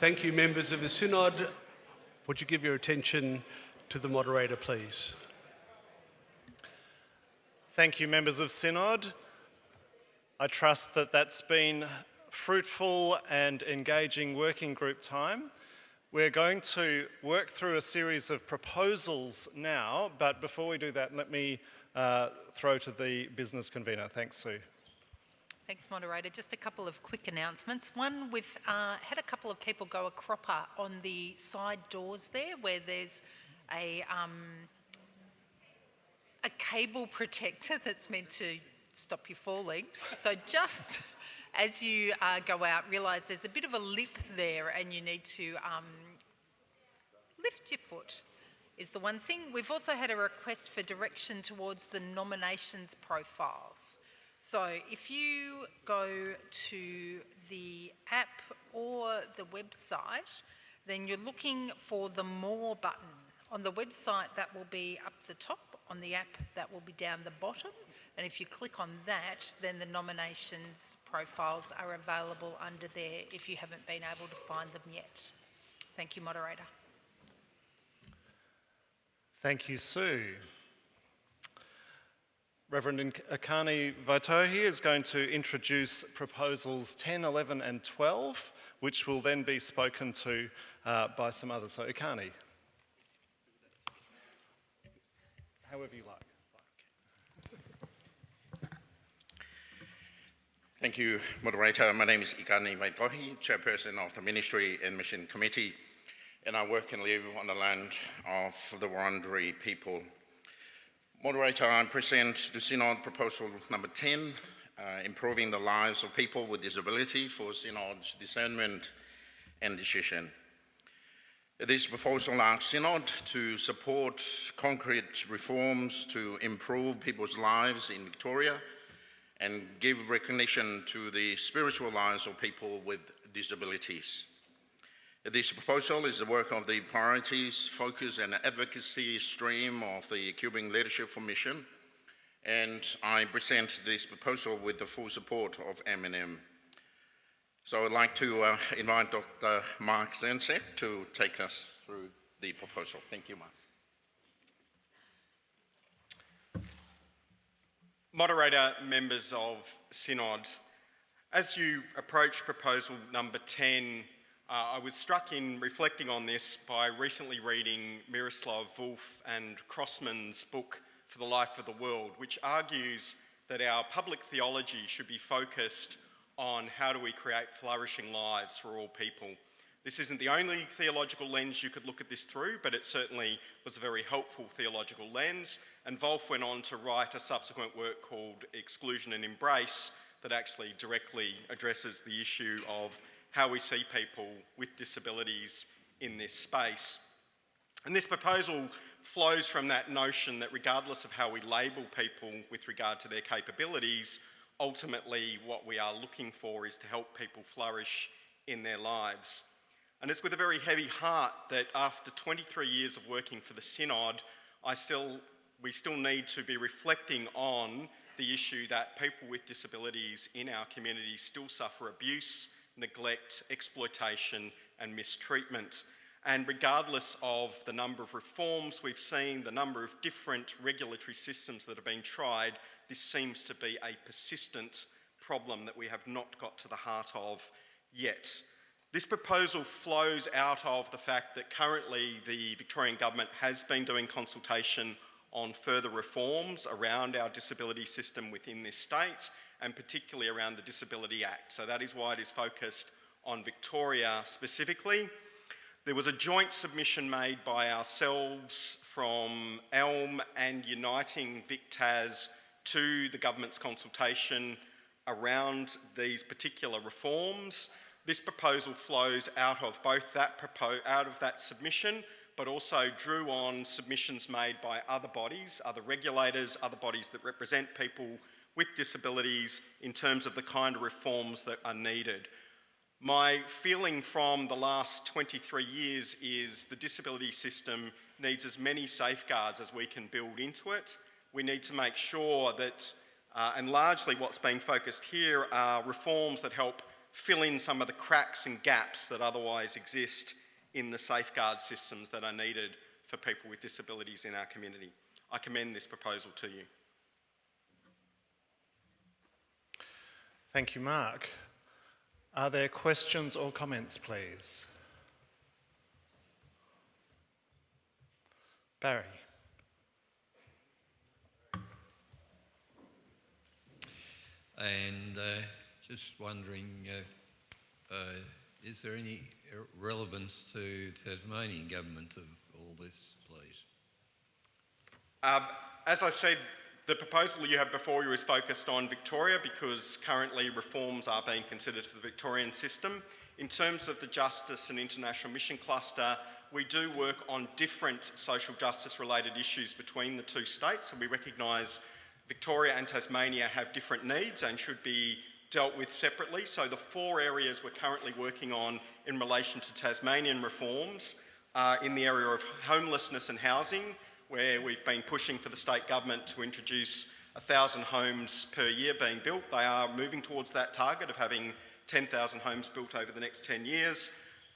Thank you, members of the Synod. Would you give your attention to the moderator, please? Thank you, members of Synod. I trust that that's been fruitful and engaging working group time. We're going to work through a series of proposals now, but before we do that, let me throw to the business convener. Thanks, Sue. Thanks, moderator. Just a couple of quick announcements. One, we've had a couple of people go a cropper on the side doors there where there's a cable protector that's meant to stop you falling. So just as you go out, realise there's a bit of a lip there and you need to lift your foot is the one thing. We've also had a request for direction towards the nominations profiles. So if you go to the app or the website, then you're looking for the More button. On the website, that will be up the top. On the app, that will be down the bottom. And if you click on that, then the nominations profiles are available under there if you haven't been able to find them yet. Thank you, moderator. Thank you, Sue. Reverend Akani Vaitohi is going to introduce proposals 10, 11 and 12, which will then be spoken to by some others. So Akani, however you like. Thank you, moderator. My name is Ikani Vaitohi, chairperson of the Ministry and Mission Committee, and I work and live on the land of the Wurundjeri people. Moderator, I present to Synod proposal number 10, improving the lives of people with disability for Synod's discernment and decision. This proposal asks Synod to support concrete reforms to improve people's lives in Victoria and give recognition to the spiritual lives of people with disabilities. This proposal is the work of the priorities, focus and advocacy stream of the Cuban Leadership for Mission, and I present this proposal with the full support of M&M. So I'd like to invite Dr. Mark Zensek to take us through the proposal. Thank you, Mark. Moderator, members of Synod, as you approach proposal number 10, I was struck in reflecting on this by recently reading Miroslav Volf and Crossman's book, For the Life of the World, which argues that our public theology should be focused on how do we create flourishing lives for all people. This isn't the only theological lens you could look at this through, but it certainly was a very helpful theological lens. And Volf went on to write a subsequent work called Exclusion and Embrace that actually directly addresses the issue of how we see people with disabilities in this space. And this proposal flows from that notion that regardless of how we label people with regard to their capabilities, ultimately what we are looking for is to help people flourish in their lives. And it's with a very heavy heart that after 23 years of working for the Synod, we still need to be reflecting on the issue that people with disabilities in our community still suffer abuse, neglect, exploitation and mistreatment. And regardless of the number of reforms we've seen, the number of different regulatory systems that have been tried, this seems to be a persistent problem that we have not got to the heart of yet. This proposal flows out of the fact that currently the Victorian Government has been doing consultation on further reforms around our disability system within this state, and particularly around the Disability Act. So that is why it is focused on Victoria specifically. There was a joint submission made by ourselves from ELM and Uniting VicTas to the government's consultation around these particular reforms. This proposal flows out of both that submission, but also drew on submissions made by other bodies, other regulators, other bodies that represent people with disabilities in terms of the kind of reforms that are needed. My feeling from the last 23 years is the disability system needs as many safeguards as we can build into it. We need to make sure that, and largely what's being focused here are reforms that help fill in some of the cracks and gaps that otherwise exist in the safeguard systems that are needed for people with disabilities in our community. I commend this proposal to you. Thank you, Mark. Are there questions or comments, please? Barry. And just wondering, is there any relevance to Tasmanian government of all this, please? As I said, the proposal you have before you is focused on Victoria because currently reforms are being considered for the Victorian system. In terms of the Justice and International Mission Cluster, we do work on different social justice related issues between the two states, and we recognise Victoria and Tasmania have different needs and should be dealt with separately. So the 4 areas we're currently working on in relation to Tasmanian reforms are in the area of homelessness and housing, where we've been pushing for the state government to introduce 1,000 homes per year being built. They are moving towards that target of having 10,000 homes built over the next 10 years.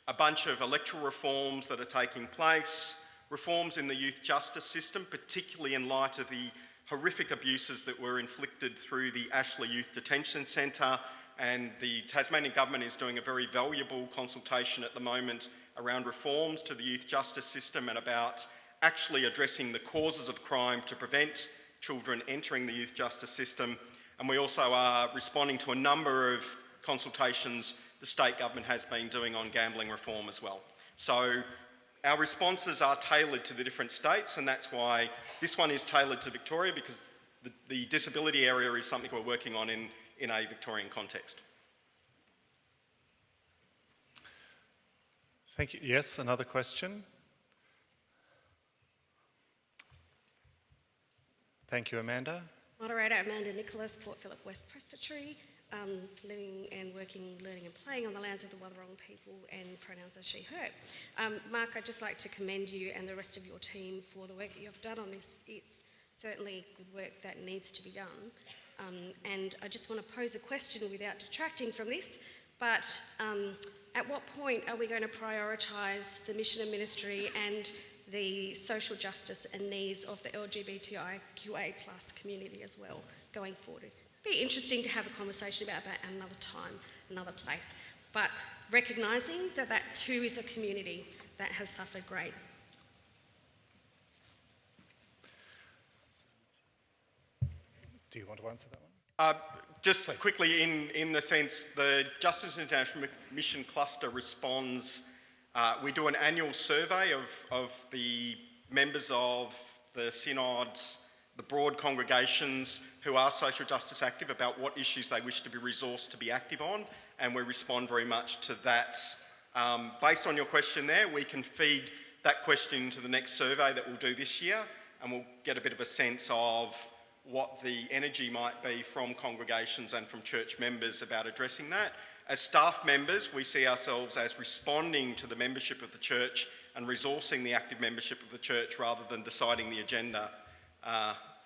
A bunch of electoral reforms that are taking place, reforms in the youth justice system, particularly in light of the horrific abuses that were inflicted through the Ashley Youth Detention Centre, and the Tasmanian government is doing a very valuable consultation at the moment around reforms to the youth justice system and about actually addressing the causes of crime to prevent children entering the youth justice system. And we also are responding to a number of consultations the state government has been doing on gambling reform as well. So our responses are tailored to the different states, and that's why this one is tailored to Victoria, because the disability area is something we're working on in a Victorian context. Thank you. Yes, another question? Thank you, Amanda. Moderator Amanda Nicholas, Port Phillip West Presbytery, living and working, learning and playing on the lands of the Wathaurong people, and pronouns are she, her. Mark, I'd just like to commend you and the rest of your team for the work that you have done on this. It's certainly good work that needs to be done. And I just want to pose a question without detracting from this, but at what point are we going to prioritise the mission and ministry and the social justice and needs of the LGBTIQA+ community as well going forward? It'd be interesting to have a conversation about that at another time, another place, but recognising that that too is a community that has suffered great. Do you want to answer that one? Just please. Quickly, in the sense, the Justice International Mission Cluster responds. We do an annual survey of the members of the synods, the broad congregations who are social justice active about what issues they wish to be resourced to be active on, and we respond very much to that. Based on your question there, we can feed that question into the next survey that we'll do this year, and we'll get a bit of a sense of what the energy might be from congregations and from church members about addressing that. As staff members, we see ourselves as responding to the membership of the church and resourcing the active membership of the church rather than deciding the agenda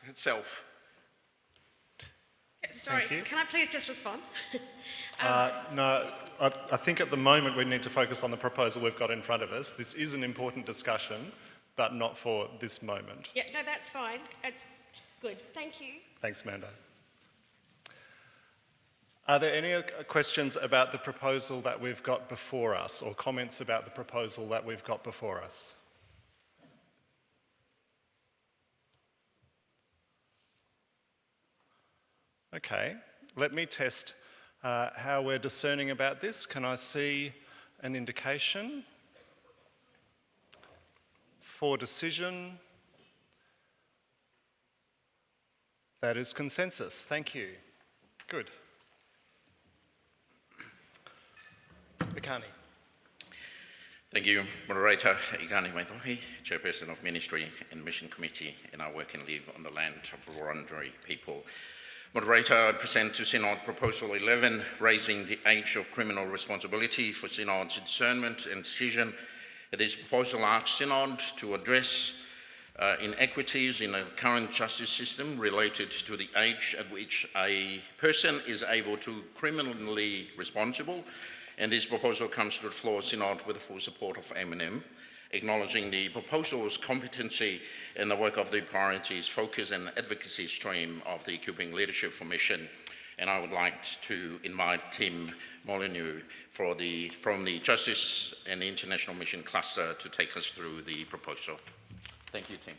itself. Sorry, can I please just respond? No, I think at the moment we need to focus on the proposal we've got in front of us. This is an important discussion, but not for this moment. Yeah, no, that's fine. It's good. Thank you. Thanks, Amanda. Are there any questions about the proposal that we've got before us, or comments about the proposal that we've got before us? Okay, let me test how we're discerning about this. Can I see an indication? For decision. That is consensus. Thank you. Good. Ikani. Thank you, Moderator Ikani Waitohi, Chairperson of Ministry and Mission Committee, and I work and live on the land of the Wurundjeri people. Moderator, I present to Synod Proposal 11, raising the age of criminal responsibility for Synod's discernment and decision. This proposal asks Synod to address inequities in the current justice system related to the age at which a person is able to criminally responsible, and this proposal comes to the floor Synod with the full support of M&M, acknowledging the proposal's competency in the work of the priorities, focus and advocacy stream of the Keeping Leadership for Mission. And I would like to invite Tim Molyneux from the Justice and International Mission Cluster to take us through the proposal. Thank you, Tim.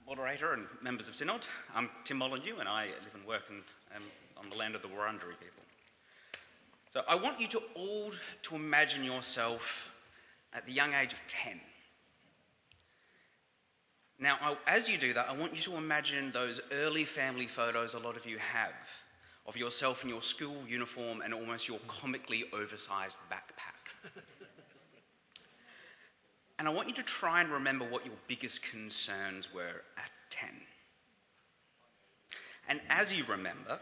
Moderator and members of Synod, I'm Tim Molyneux and I live and work on the land of the Wurundjeri people. So I want you to all to imagine yourself at the young age of 10. Now, as you do that, I want you to imagine those early family photos a lot of you have of yourself in your school uniform and almost your comically oversized backpack. And I want you to try and remember what your biggest concerns were at 10. And as you remember,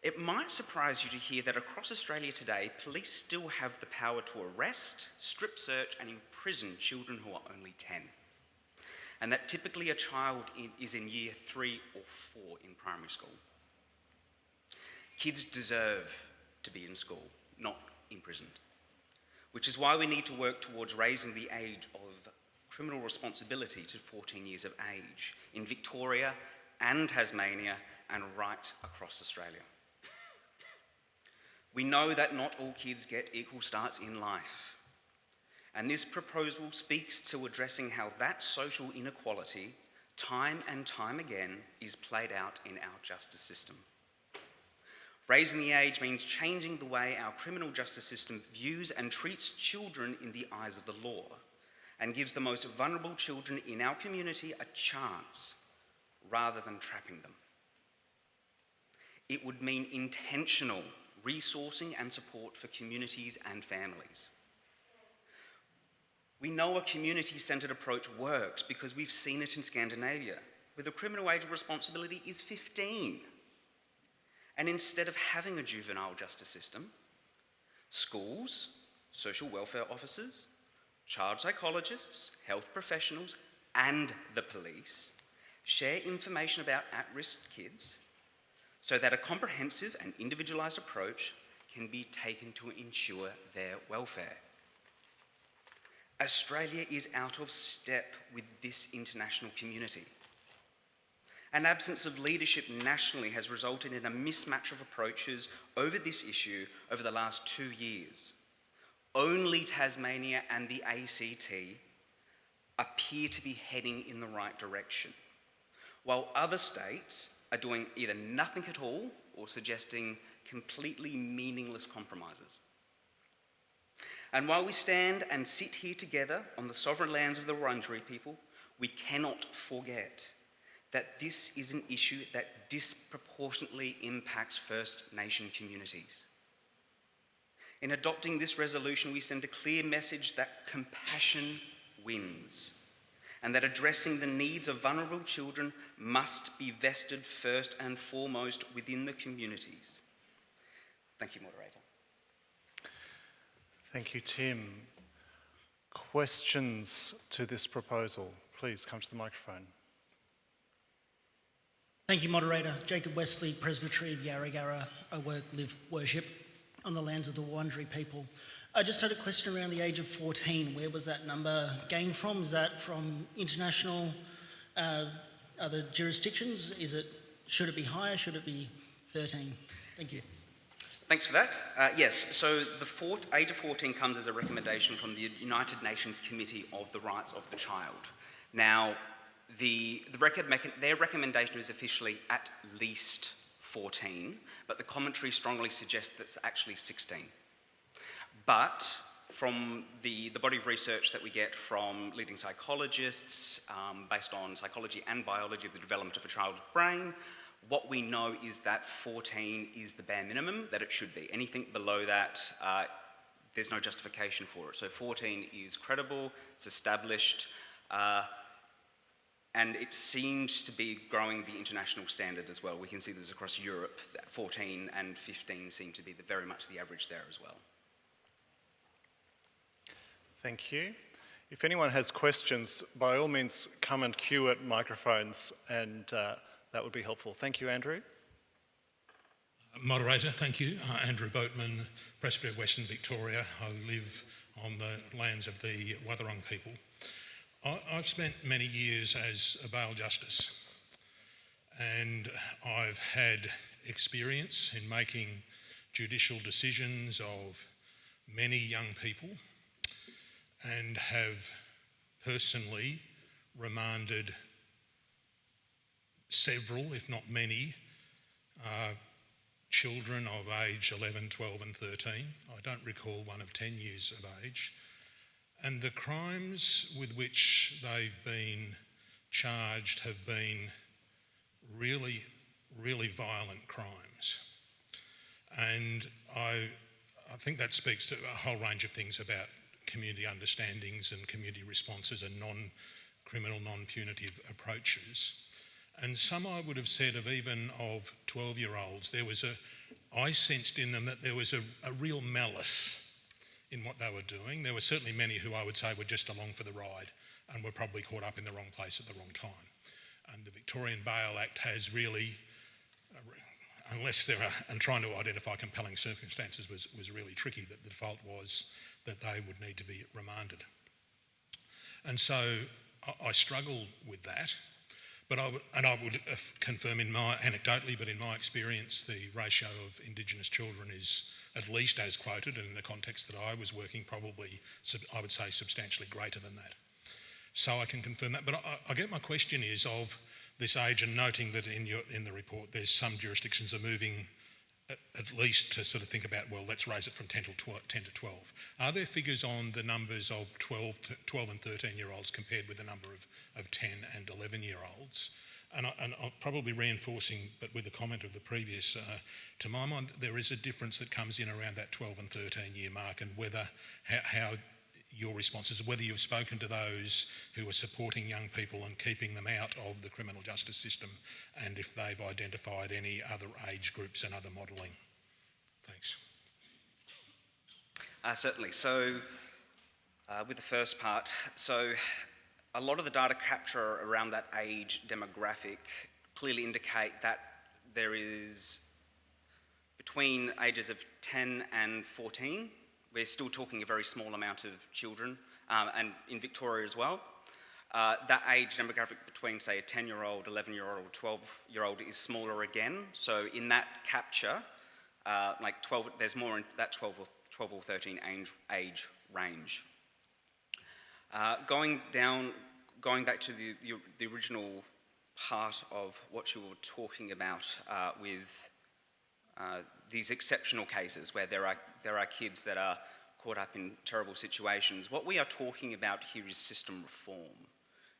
it might surprise you to hear that across Australia today, police still have the power to arrest, strip search and imprison children who are only 10. And that typically a child is in year 3 or 4 in primary school. Kids deserve to be in school, not imprisoned, which is why we need to work towards raising the age of criminal responsibility to 14 years of age in Victoria and Tasmania and right across Australia. We know that not all kids get equal starts in life. And this proposal speaks to addressing how that social inequality, time and time again, is played out in our justice system. Raising the age means changing the way our criminal justice system views and treats children in the eyes of the law, and gives the most vulnerable children in our community a chance, rather than trapping them. It would mean intentional resourcing and support for communities and families. We know a community-centred approach works because we've seen it in Scandinavia, where the criminal age of responsibility is 15. And instead of having a juvenile justice system, schools, social welfare officers, child psychologists, health professionals, and the police share information about at-risk kids so that a comprehensive and individualised approach can be taken to ensure their welfare. Australia is out of step with this international community. An absence of leadership nationally has resulted in a mismatch of approaches over this issue over the last 2 years. Only Tasmania and the ACT appear to be heading in the right direction, while other states are doing either nothing at all or suggesting completely meaningless compromises. And while we stand and sit here together on the sovereign lands of the Wurundjeri people, we cannot forget that this is an issue that disproportionately impacts First Nation communities. In adopting this resolution, we send a clear message that compassion wins, and that addressing the needs of vulnerable children must be vested first and foremost within the communities. Thank you, Moderator. Thank you, Tim. Questions to this proposal? Please come to the microphone. Thank you, Moderator. Jacob Wesley, Presbytery of Yarra. I work, live, worship on the lands of the Wurundjeri people. I just had a question around the age of 14. Where was that number gained from? Is that from international, other jurisdictions? Should it be higher? Should it be 13? Thank you. Thanks for that. Yes, so the age of 14 comes as a recommendation from the United Nations Committee of the Rights of the Child. Now, their recommendation is officially at least 14, but the commentary strongly suggests that it's actually 16. But from the body of research that we get from leading psychologists, based on psychology and biology of the development of a child's brain, what we know is that 14 is the bare minimum that it should be. Anything below that, there's no justification for it. So 14 is credible, it's established, and it seems to be growing the international standard as well. We can see this across Europe, that 14 and 15 seem to be very much the average there as well. Thank you. If anyone has questions, by all means, come and queue at microphones, and that would be helpful. Thank you, Andrew. Moderator, thank you. Andrew Boatman, Presbytery of Western Victoria. I live on the lands of the Wathaurong people. I've spent many years as a bail justice, and I've had experience in making judicial decisions of many young people, and have personally remanded several, if not many, children of age 11, 12 and 13. I don't recall one of 10 years of age. And the crimes with which they've been charged have been really, really violent crimes. And I think that speaks to a whole range of things about community understandings and community responses and non-criminal, non-punitive approaches. And some I would have said of even of 12-year-olds, I sensed in them that there was a real malice in what they were doing. There were certainly many who I would say were just along for the ride and were probably caught up in the wrong place at the wrong time. And the Victorian Bail Act has really, and trying to identify compelling circumstances was really tricky, that the default was that they would need to be remanded. And so I struggled with that. But I would confirm anecdotally, but in my experience, the ratio of Indigenous children is at least as quoted, and in the context that I was working, probably, I would say, substantially greater than that. So I can confirm that. But I get my question is of this age, and noting that in the report, there's some jurisdictions are moving at least to sort of think about, well, let's raise it from 10 to 12. Are there figures on the numbers of 12 and 13-year-olds compared with the number of 10 and 11-year-olds? And I'll probably reinforcing, but with the comment of the previous, to my mind, there is a difference that comes in around that 12 and 13-year mark, and how your responses, whether you've spoken to those who are supporting young people and keeping them out of the criminal justice system, and if they've identified any other age groups and other modelling. Thanks. Certainly. So with the first part, so a lot of the data capture around that age demographic clearly indicate that there is between ages of 10 and 14, we're still talking a very small amount of children, and in Victoria as well. That age demographic between, say, a 10-year-old, 11-year-old, 12-year-old is smaller again. So in that capture, like 12, there's more in that 12 or 13 age range. Going back to the original part of what you were talking about with these exceptional cases where there are kids that are caught up in terrible situations. What we are talking about here is system reform.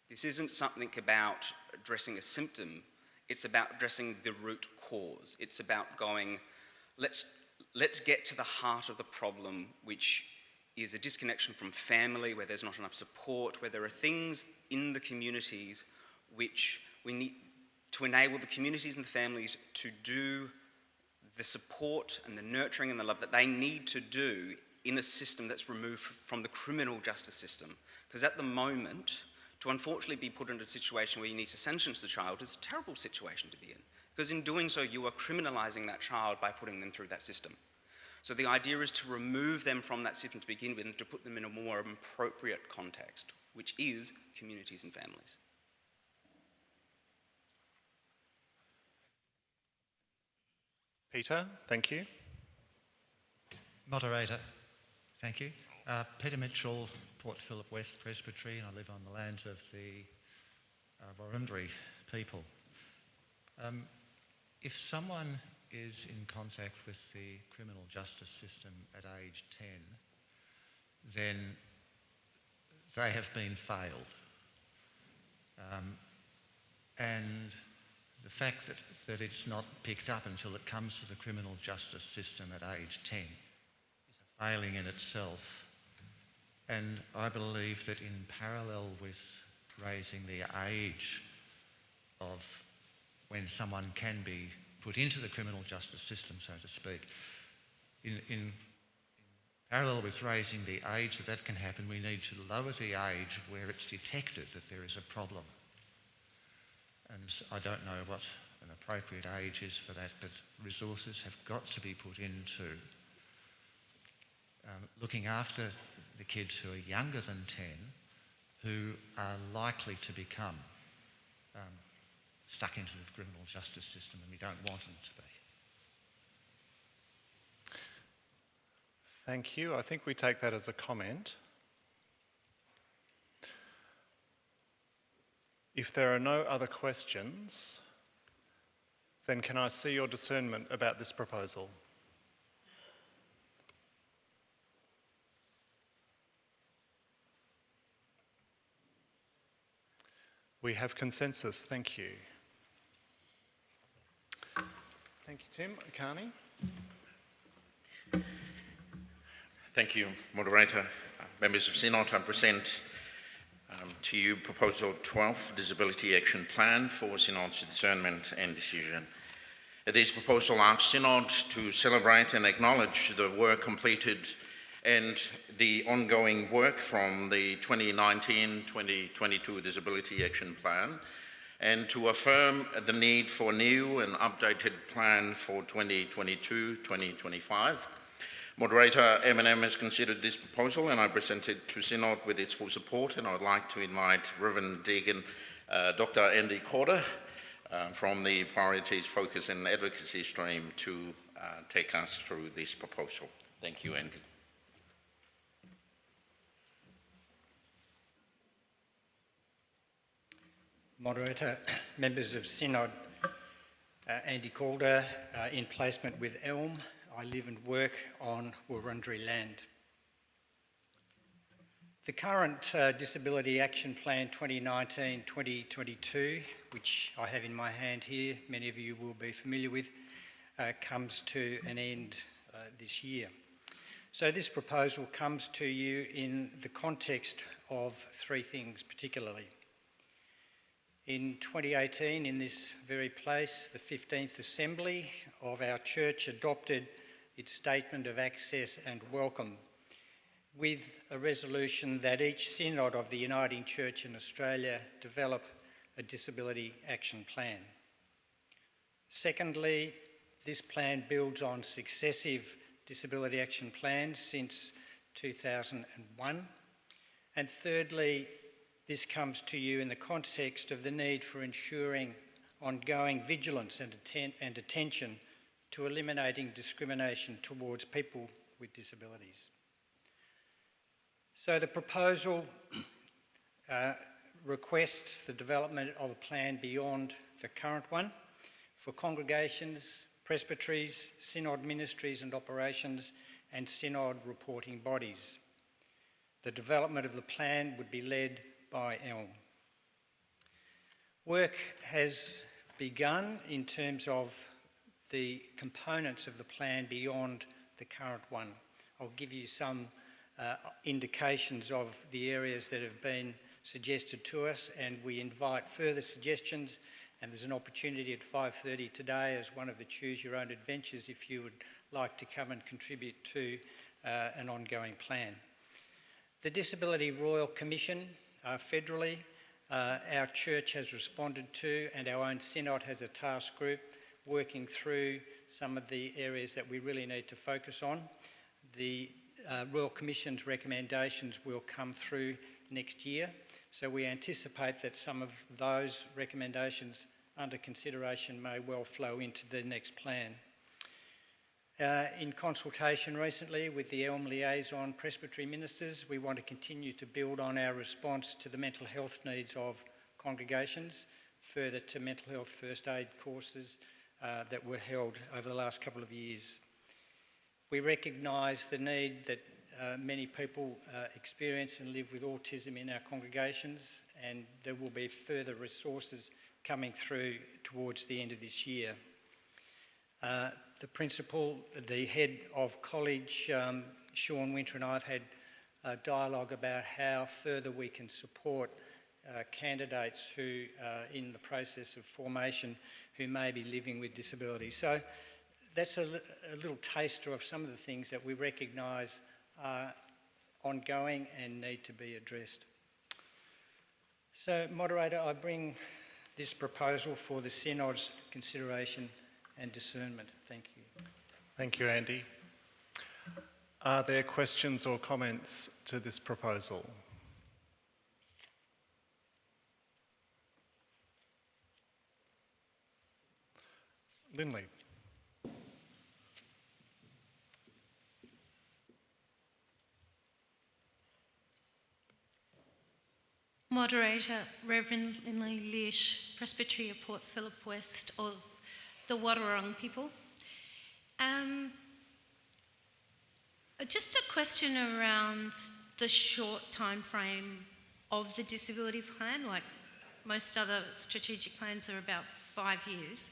This isn't something about addressing a symptom, it's about addressing the root cause. It's about going, let's get to the heart of the problem, which is a disconnection from family, where there's not enough support, where there are things in the communities which we need to enable the communities and the families to do the support and the nurturing and the love that they need to do in a system that's removed from the criminal justice system. Because at the moment, to unfortunately be put into a situation where you need to sentence the child is a terrible situation to be in. Because in doing so, you are criminalising that child by putting them through that system. So the idea is to remove them from that system to begin with and to put them in a more appropriate context, which is communities and families. Peter, thank you. Moderator, thank you. Peter Mitchell, Port Phillip West Presbytery, and I live on the lands of the Wurundjeri people. If someone is in contact with the criminal justice system at age 10, then they have been failed. And the fact that it's not picked up until it comes to the criminal justice system at age 10 is a failing in itself. And I believe that in parallel with raising the age of when someone can be put into the criminal justice system, so to speak, in Parallel with raising the age that can happen, we need to lower the age where it's detected that there is a problem. And I don't know what an appropriate age is for that, but resources have got to be put into looking after the kids who are younger than 10, who are likely to become stuck into the criminal justice system, and we don't want them to be. Thank you. I think we take that as a comment. If there are no other questions, then can I see your discernment about this proposal? We have consensus. Thank you. Thank you, Tim. Akani? Thank you, Moderator. Members of Synod, I present to you Proposal 12, Disability Action Plan for Synod's discernment and decision. This proposal asks Synod to celebrate and acknowledge the work completed and the ongoing work from the 2019-2022 Disability Action Plan, and to affirm the need for a new and updated plan for 2022-2025. Moderator M&M has considered this proposal, and I present it to Synod with its full support, and I would like to invite Reverend Deacon Dr. Andy Corder from the Priorities, Focus and Advocacy stream to take us through this proposal. Thank you, Andy. Moderator, members of Synod, Andy Calder, in placement with Elm. I live and work on Wurundjeri land. The current Disability Action Plan 2019-2022, which I have in my hand here, many of you will be familiar with, comes to an end this year. So this proposal comes to you in the context of three things particularly. In 2018, in this very place, the 15th Assembly of our church adopted its Statement of Access and Welcome, with a resolution that each Synod of the Uniting Church in Australia develop a disability action plan. Secondly, this plan builds on successive disability action plans since 2001. And thirdly, this comes to you in the context of the need for ensuring ongoing vigilance and attention to eliminating discrimination towards people with disabilities. So the proposal requests the development of a plan beyond the current one for congregations, presbyteries, Synod ministries and operations, and Synod reporting bodies. The development of the plan would be led by Elm. Work has begun in terms of the components of the plan beyond the current one. I'll give you some indications of the areas that have been suggested to us, and we invite further suggestions, and there's an opportunity at 5:30 today as one of the Choose Your Own Adventures if you would like to come and contribute to an ongoing plan. The Disability Royal Commission, federally, our church has responded to, and our own Synod has a task group working through some of the areas that we really need to focus on. The Royal Commission's recommendations will come through next year, so we anticipate that some of those recommendations under consideration may well flow into the next plan. In consultation recently with the Elm Liaison Presbytery Ministers, we want to continue to build on our response to the mental health needs of congregations, further to mental health first aid courses that were held over the last couple of years. We recognise the need that many people experience and live with autism in our congregations, and there will be further resources coming through towards the end of this year. The principal, the head of college, Sean Winter, and I have had a dialogue about how further we can support candidates who are in the process of formation who may be living with disability. So that's a little taster of some of the things that we recognise are ongoing and need to be addressed. So, Moderator, I bring this proposal for the Synod's consideration and discernment. Thank you. Thank you, Andy. Are there questions or comments to this proposal? Lindley. Moderator, Reverend Lindley Lish, Presbytery of Port Phillip West of the Wadawurrung people. Just a question around the short time frame of the disability plan. Like most other strategic plans are about 5 years.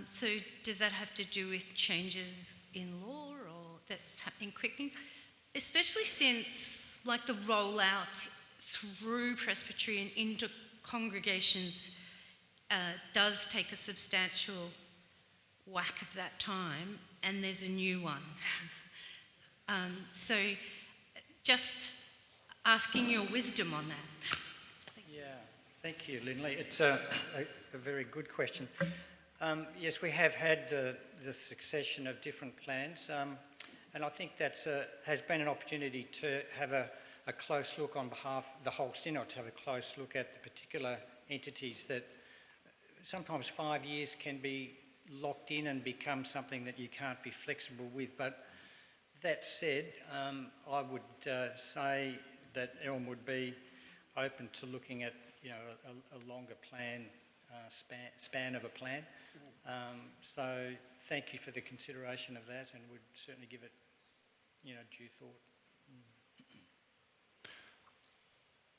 So does that have to do with changes in law or that's happening quickly? Especially since like the rollout through Presbytery and into congregations does take a substantial whack of that time, and there's a new one. So just asking your wisdom on that. Yeah, thank you, Lindley. It's a very good question. Yes, we have had the succession of different plans, and I think that has been an opportunity to have a close look on behalf of the whole Synod, to have a close look at the particular entities that sometimes 5 years can be locked in and become something that you can't be flexible with. But that said, I would say that Elm would be open to looking at, you know, a longer plan, span of a plan. So thank you for the consideration of that, and would certainly give it, you know, due thought.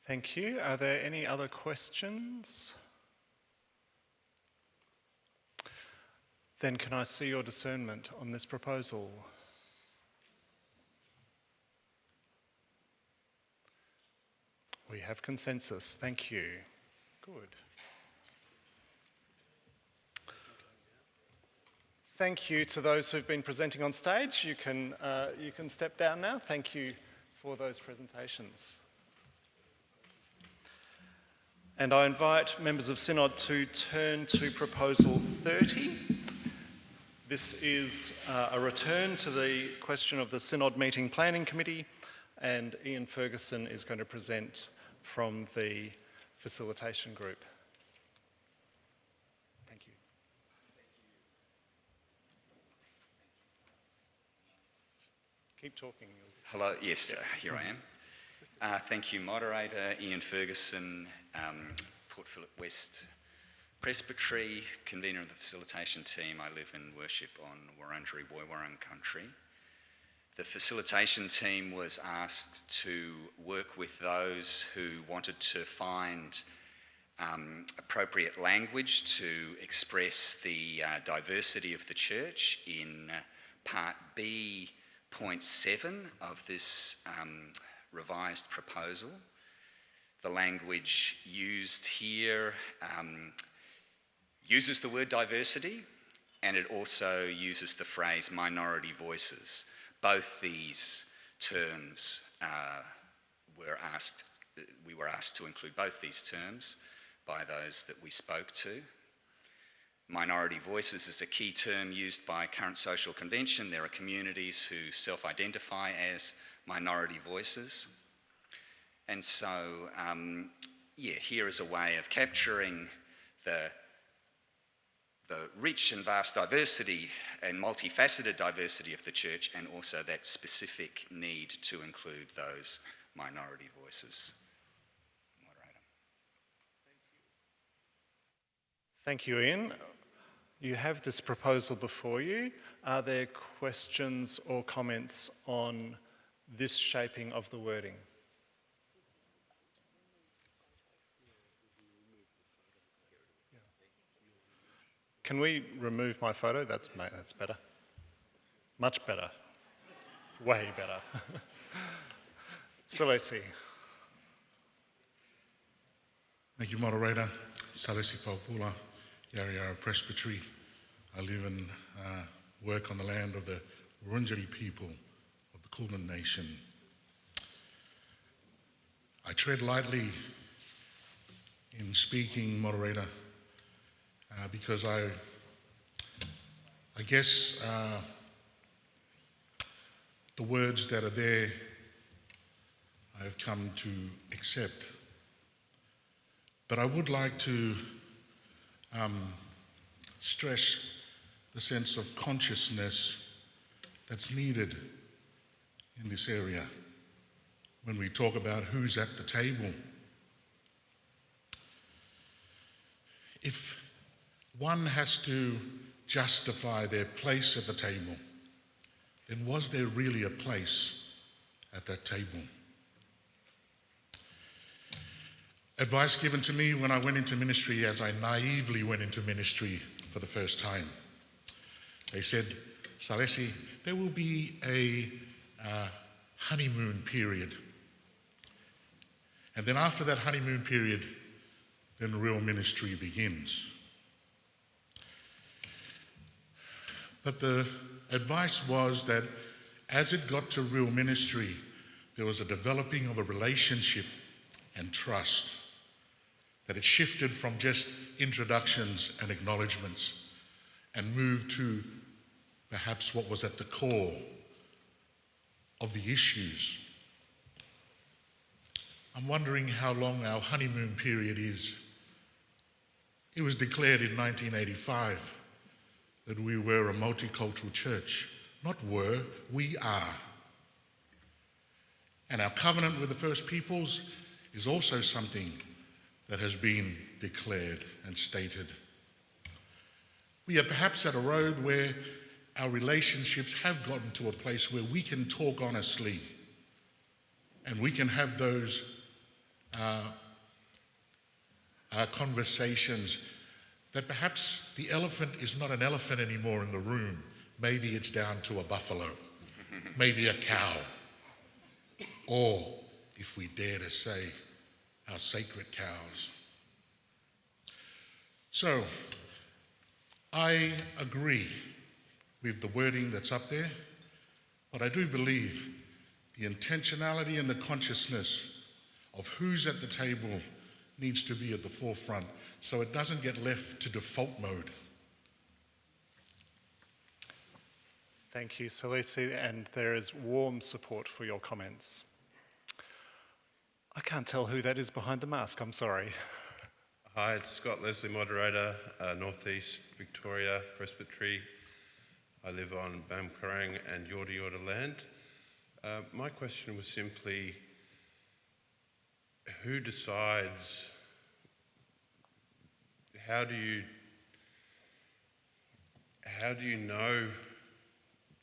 Thank you. Are there any other questions? Then can I see your discernment on this proposal? We have consensus. Thank you. Good. Thank you to those who've been presenting on stage. You can step down now. Thank you for those presentations. And I invite members of Synod to turn to Proposal 30. This is a return to the question of the Synod Meeting Planning Committee, and Ian Ferguson is going to present from the facilitation group. Thank you. Keep talking. Hello, yes, here I am. Thank you, Moderator. Ian Ferguson, Port Phillip West Presbytery, convener of the facilitation team. I live and worship on Wurundjeri Woiwurrung country. The facilitation team was asked to work with those who wanted to find appropriate language to express the diversity of the church in Part B, Point 7 of this revised proposal. The language used here uses the word diversity, and it also uses the phrase minority voices. Both these terms we were asked to include both these terms by those that we spoke to. Minority voices is a key term used by current social convention. There are communities who self-identify as minority voices. And so, here is a way of capturing the rich and vast diversity and multifaceted diversity of the church, and also that specific need to include those minority voices. Moderator. Thank you, Ian. You have this proposal before you. Are there questions or comments on this shaping of the wording? Can we remove my photo? That's better. Much better. Way better. Salesi. Thank you, Moderator. Salesi Faupula, Yarra Presbytery. I live and work on the land of the Wurundjeri people of the Kulin Nation. I tread lightly in speaking, moderator, because I guess the words that are there I have come to accept. But I would like to stress the sense of consciousness that's needed in this area when we talk about who's at the table. If one has to justify their place at the table, then was there really a place at that table? Advice given to me when I went into ministry, as I naively went into ministry for the first time. They said, Salesi, there will be a honeymoon period. And then after that honeymoon period, then real ministry begins. But the advice was that as it got to real ministry, there was a developing of a relationship and trust, that it shifted from just introductions and acknowledgements and moved to perhaps what was at the core of the issues. I'm wondering how long our honeymoon period is. It was declared in 1985 that we were a multicultural church. Not were, we are. And our covenant with the First Peoples is also something that has been declared and stated. We are perhaps at a road where our relationships have gotten to a place where we can talk honestly and we can have those conversations that perhaps the elephant is not an elephant anymore in the room. Maybe it's down to a buffalo, maybe a cow, or, if we dare to say, our sacred cows. So, I agree with the wording that's up there, but I do believe the intentionality and the consciousness of who's at the table needs to be at the forefront so it doesn't get left to default mode. Thank you, Salesi, and there is warm support for your comments. I can't tell who that is behind the mask, I'm sorry. Hi, it's Scott Leslie, moderator, Northeast Victoria Presbytery. I live on Bamkarang and Yorta Yorta land. My question was simply, who decides, how do you know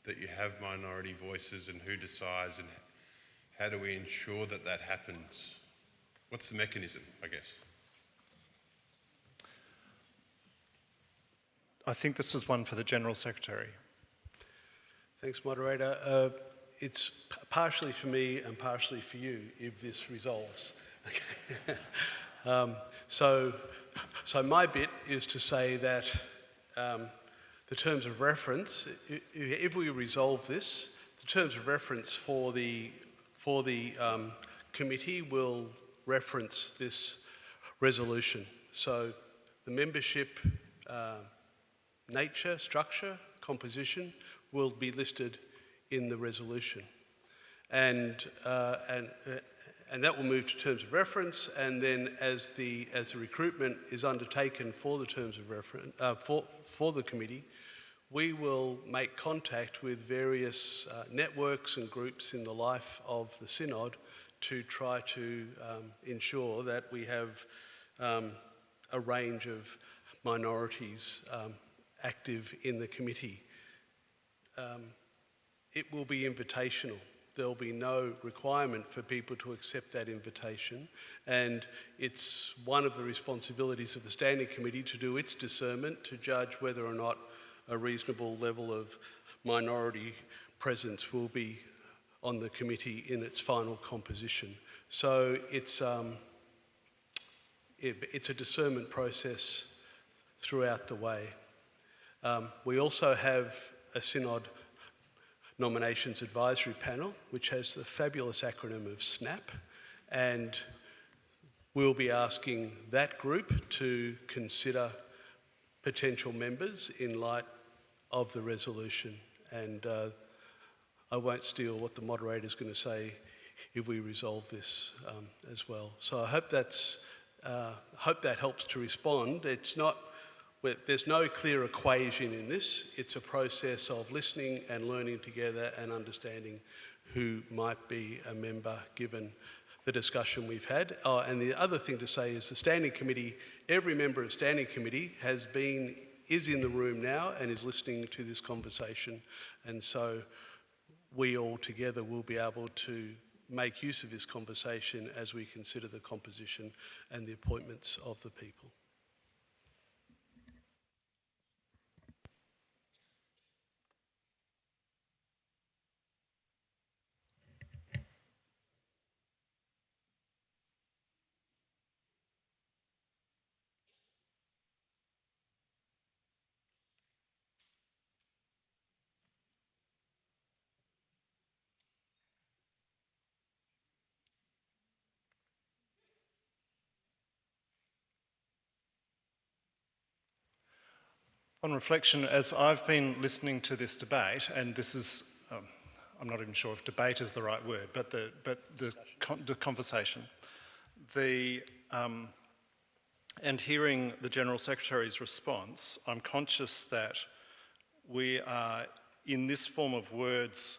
that you have minority voices, and who decides, and how do we ensure that that happens? What's the mechanism, I guess? I think this was one for the General Secretary. Thanks, moderator. It's partially for me and partially for you if this resolves. So my bit is to say that the terms of reference, if we resolve this, the terms of reference for the committee will reference this resolution. So the membership nature, structure, composition will be listed in the resolution. And that will move to terms of reference, and then as the recruitment is undertaken for the terms of reference, for the committee, we will make contact with various networks and groups in the life of the Synod to try to ensure that we have a range of minorities active in the committee. It will be invitational. There'll be no requirement for people to accept that invitation, and it's one of the responsibilities of the Standing Committee to do its discernment to judge whether or not a reasonable level of minority presence will be on the committee in its final composition. So it's a discernment process throughout the way. We also have a Synod Nominations Advisory Panel, which has the fabulous acronym of SNAP, and we'll be asking that group to consider potential members in light of the resolution. And I won't steal what the moderator is going to say if we resolve this as well. So I hope that helps to respond. It's not, there's no clear equation in this. It's a process of listening and learning together and understanding who might be a member given the discussion we've had. Oh, and the other thing to say is the Standing Committee, every member of Standing Committee is in the room now and is listening to this conversation. And so we all together will be able to make use of this conversation as we consider the composition and the appointments of the people. On reflection, as I've been listening to this debate, and this is, I'm not even sure if debate is the right word, but the conversation, and hearing the General Secretary's response, I'm conscious that we are, in this form of words,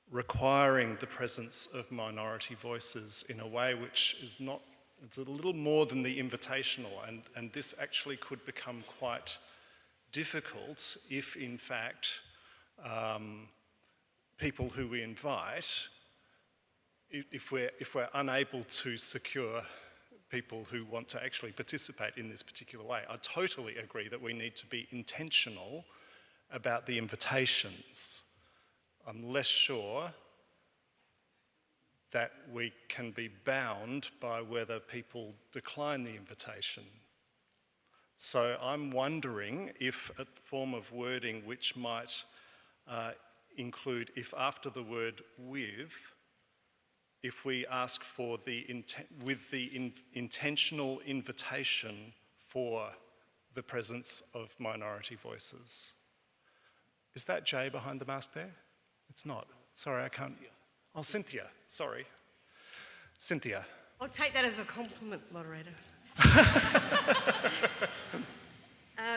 requiring the presence of minority voices in a way which is not, it's a little more than the invitational, and this actually could become quite difficult if, in fact, people who we invite, if we're unable to secure people who want to actually participate in this particular way. I totally agree that we need to be intentional about the invitations. I'm less sure that we can be bound by whether people decline the invitation. So I'm wondering if a form of wording which might include, if after the word with, if we ask for intentional invitation for the presence of minority voices. Is that Jay behind the mask there? It's not. Sorry, I can't. Oh, Cynthia, sorry. Cynthia. I'll take that as a compliment, moderator.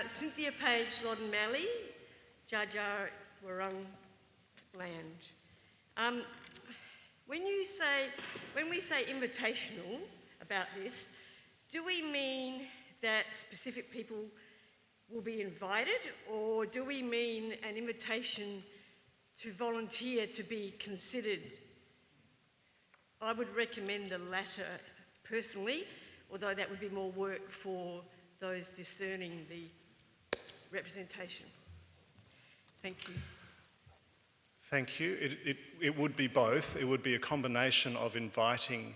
Cynthia Page, Loddon Mallee, Jar Jar Wurrung Land. When we say invitational about this, do we mean that specific people will be invited, or do we mean an invitation to volunteer to be considered? I would recommend the latter personally, although that would be more work for those discerning the representation. Thank you. Thank you. It would be both. It would be a combination of inviting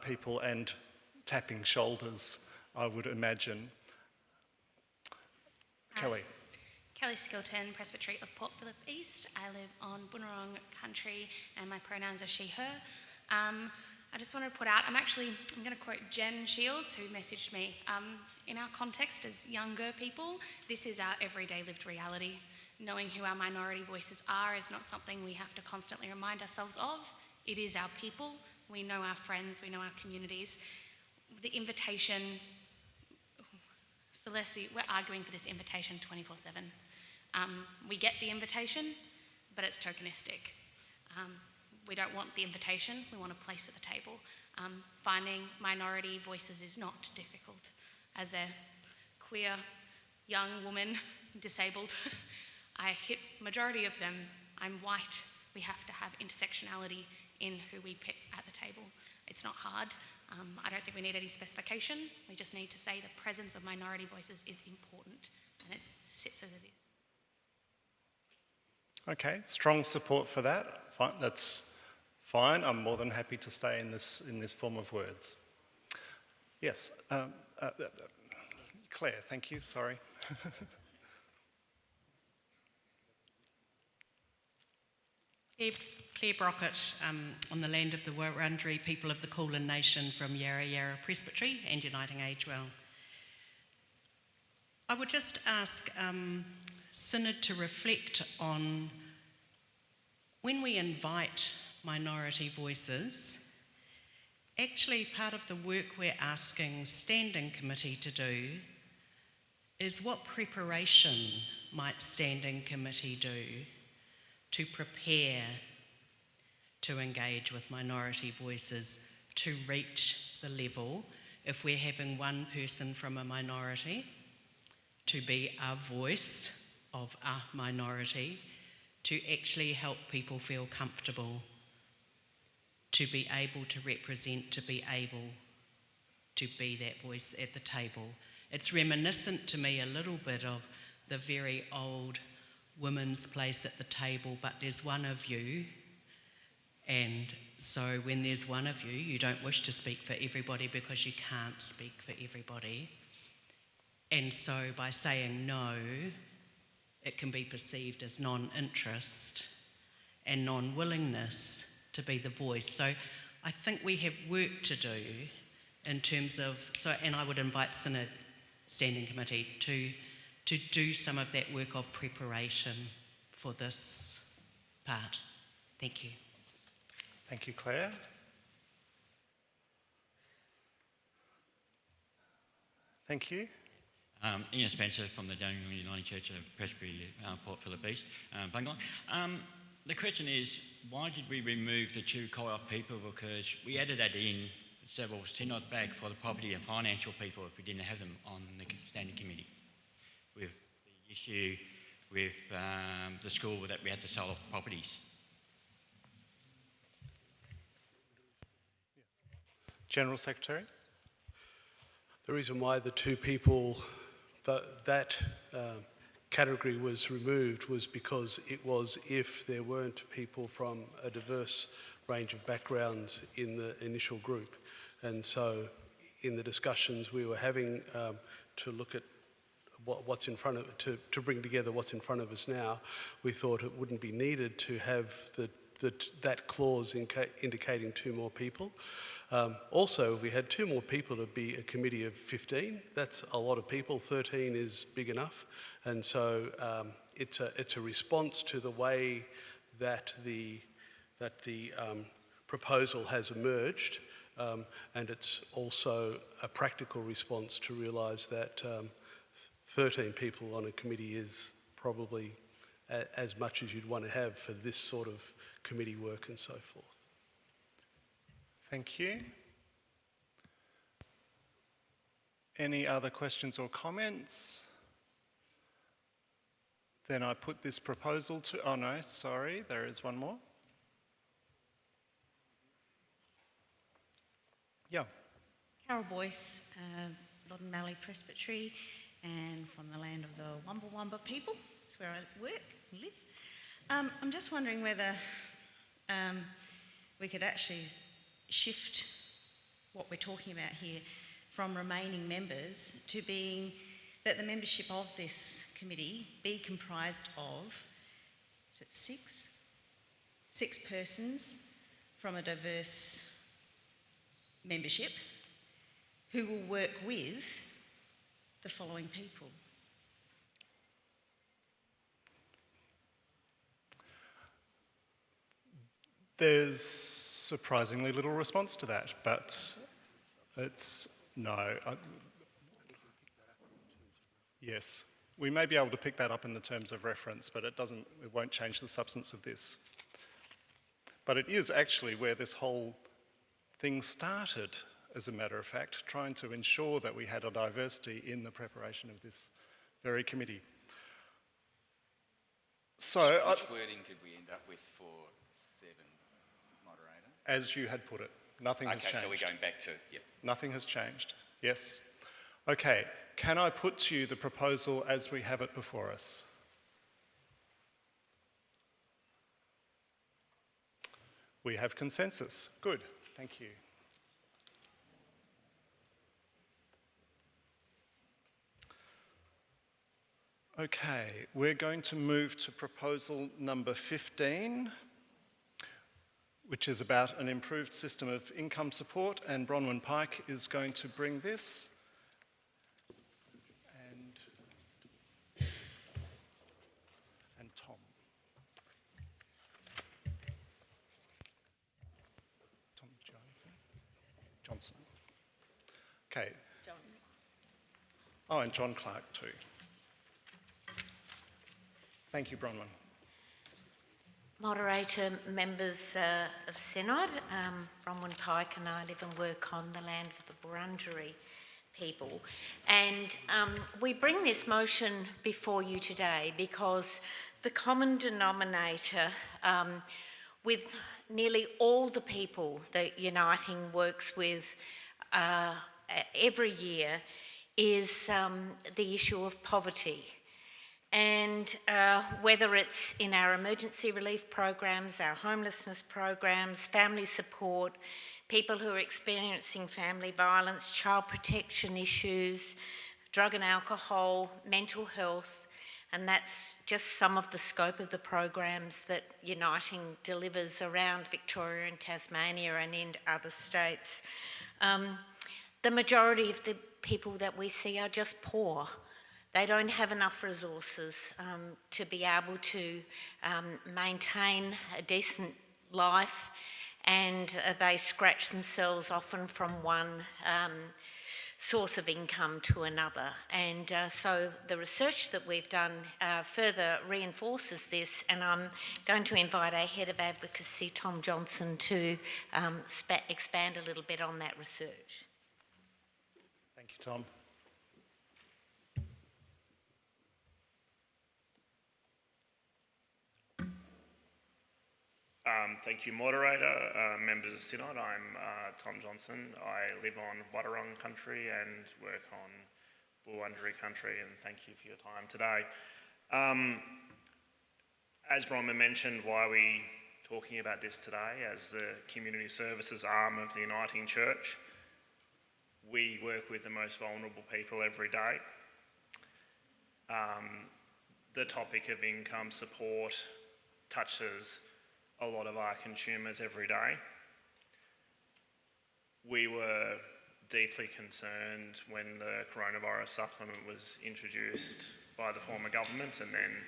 people and tapping shoulders, I would imagine. Kelly. Kelly Skilton, Presbytery of Port Phillip East. I live on Bunurong country and my pronouns are she, her. I just want to put out, I'm going to quote Jen Shields, who messaged me. In our context as younger people, this is our everyday lived reality. Knowing who our minority voices are is not something we have to constantly remind ourselves of. It is our people. We know our friends, we know our communities. The invitation, Celeste, we're arguing for this invitation 24/7. We get the invitation, but it's tokenistic. We don't want the invitation, we want a place at the table. Finding minority voices is not difficult. As a queer young woman, disabled, I hit majority of them. I'm white. We have to have intersectionality in who we pick at the table. It's not hard. I don't think we need any specification. We just need to say the presence of minority voices is important, and it sits as it is. Okay, strong support for that. Fine, that's fine. I'm more than happy to stay in this form of words. Yes, Claire, thank you, sorry. Claire Brockett, on the land of the Wurundjeri people of the Kulin Nation from Yarra Yarra Presbytery and Uniting Age Well. I would just ask Synod to reflect on when we invite minority voices, actually part of the work we're asking Standing Committee to do is what preparation might Standing Committee do to prepare to engage with minority voices to reach the level, if we're having one person from a minority, to be a voice of a minority, to actually help people feel comfortable, to be able to represent, to be able to be that voice at the table. It's reminiscent to me a little bit of the very old women's place at the table, but there's one of you, and so when there's one of you, you don't wish to speak for everybody because you can't speak for everybody. And so by saying no, it can be perceived as non-interest and non-willingness to be the voice. So I think we have work to do in terms of, and I would invite Synod Standing Committee to do some of that work of preparation for this part. Thank you. Thank you, Claire. Thank you. Ian Spencer from the Daniel Uniting Church of Presbytery, Port Phillip East, Bungalow. The question is, why did we remove the two co-op people? Because we added that in several Synod back for the property and financial people if we didn't have them on the Standing Committee. With the issue with the school that we had to sell off properties. General Secretary. The reason why the two people, that category was removed was because it was if there weren't people from a diverse range of backgrounds in the initial group. And so in the discussions we were having to look at what's in front of, to bring together what's in front of us now, we thought it wouldn't be needed to have that clause indicating two more people. Also, if we had two more people to be a committee of 15, that's a lot of people. 13 is big enough. And so it's a response to the way that the proposal has emerged. And it's also a practical response to realise that 13 people on a committee is probably as much as you'd want to have for this sort of committee work and so forth. Thank you. Any other questions or comments? Then I put this proposal to, oh no, sorry, there is one more. Yeah. Carol Boyce, Loddon Valley Presbytery, and from the land of the Wumba Wumba people. That's where I work and live. I'm just wondering whether we could actually shift what we're talking about here from remaining members to being that the membership of this committee be comprised of, is it six? 6 persons from a diverse membership who will work with the following people. There's surprisingly little response to that, but it's no. Yes, we may be able to pick that up in the terms of reference, but it won't change the substance of this. But it is actually where this whole thing started, as a matter of fact, trying to ensure that we had a diversity in the preparation of this very committee. So, which wording did we end up with for 7, moderator? As you had put it, nothing has changed. Okay, so we're going back to, yep. Nothing has changed, yes. Okay, can I put to you the proposal as we have it before us? We have consensus. Good, thank you. Okay, we're going to move to proposal number 15. which is about an improved system of income support, and Bronwyn Pike is going to bring this. And Tom. Tom Johnson. Okay. John. Oh, and John Clark too. Thank you, Bronwyn. Moderator, members of Synod, Bronwyn Pike and I live and work on the land of the Wurundjeri people. And we bring this motion before you today because the common denominator with nearly all the people that Uniting works with every year is the issue of poverty. And whether it's in our emergency relief programs, our homelessness programs, family support, people who are experiencing family violence, child protection issues, drug and alcohol, mental health, and that's just some of the scope of the programs that Uniting delivers around Victoria and Tasmania and in other states. The majority of the people that we see are just poor. They don't have enough resources to be able to maintain a decent life, and they scratch themselves often from one source of income to another. And so the research that we've done further reinforces this, and I'm going to invite our Head of Advocacy, Tom Johnson, to expand a little bit on that research. Thank you, Tom. Thank you, moderator, members of Synod. I'm Tom Johnson. I live on Wadawurrung country and work on Wurundjeri country, and thank you for your time today. As Bronwyn mentioned, why are we talking about this today? As the community services arm of the Uniting Church, we work with the most vulnerable people every day. The topic of income support touches a lot of our consumers every day. We were deeply concerned when the coronavirus supplement was introduced by the former government and then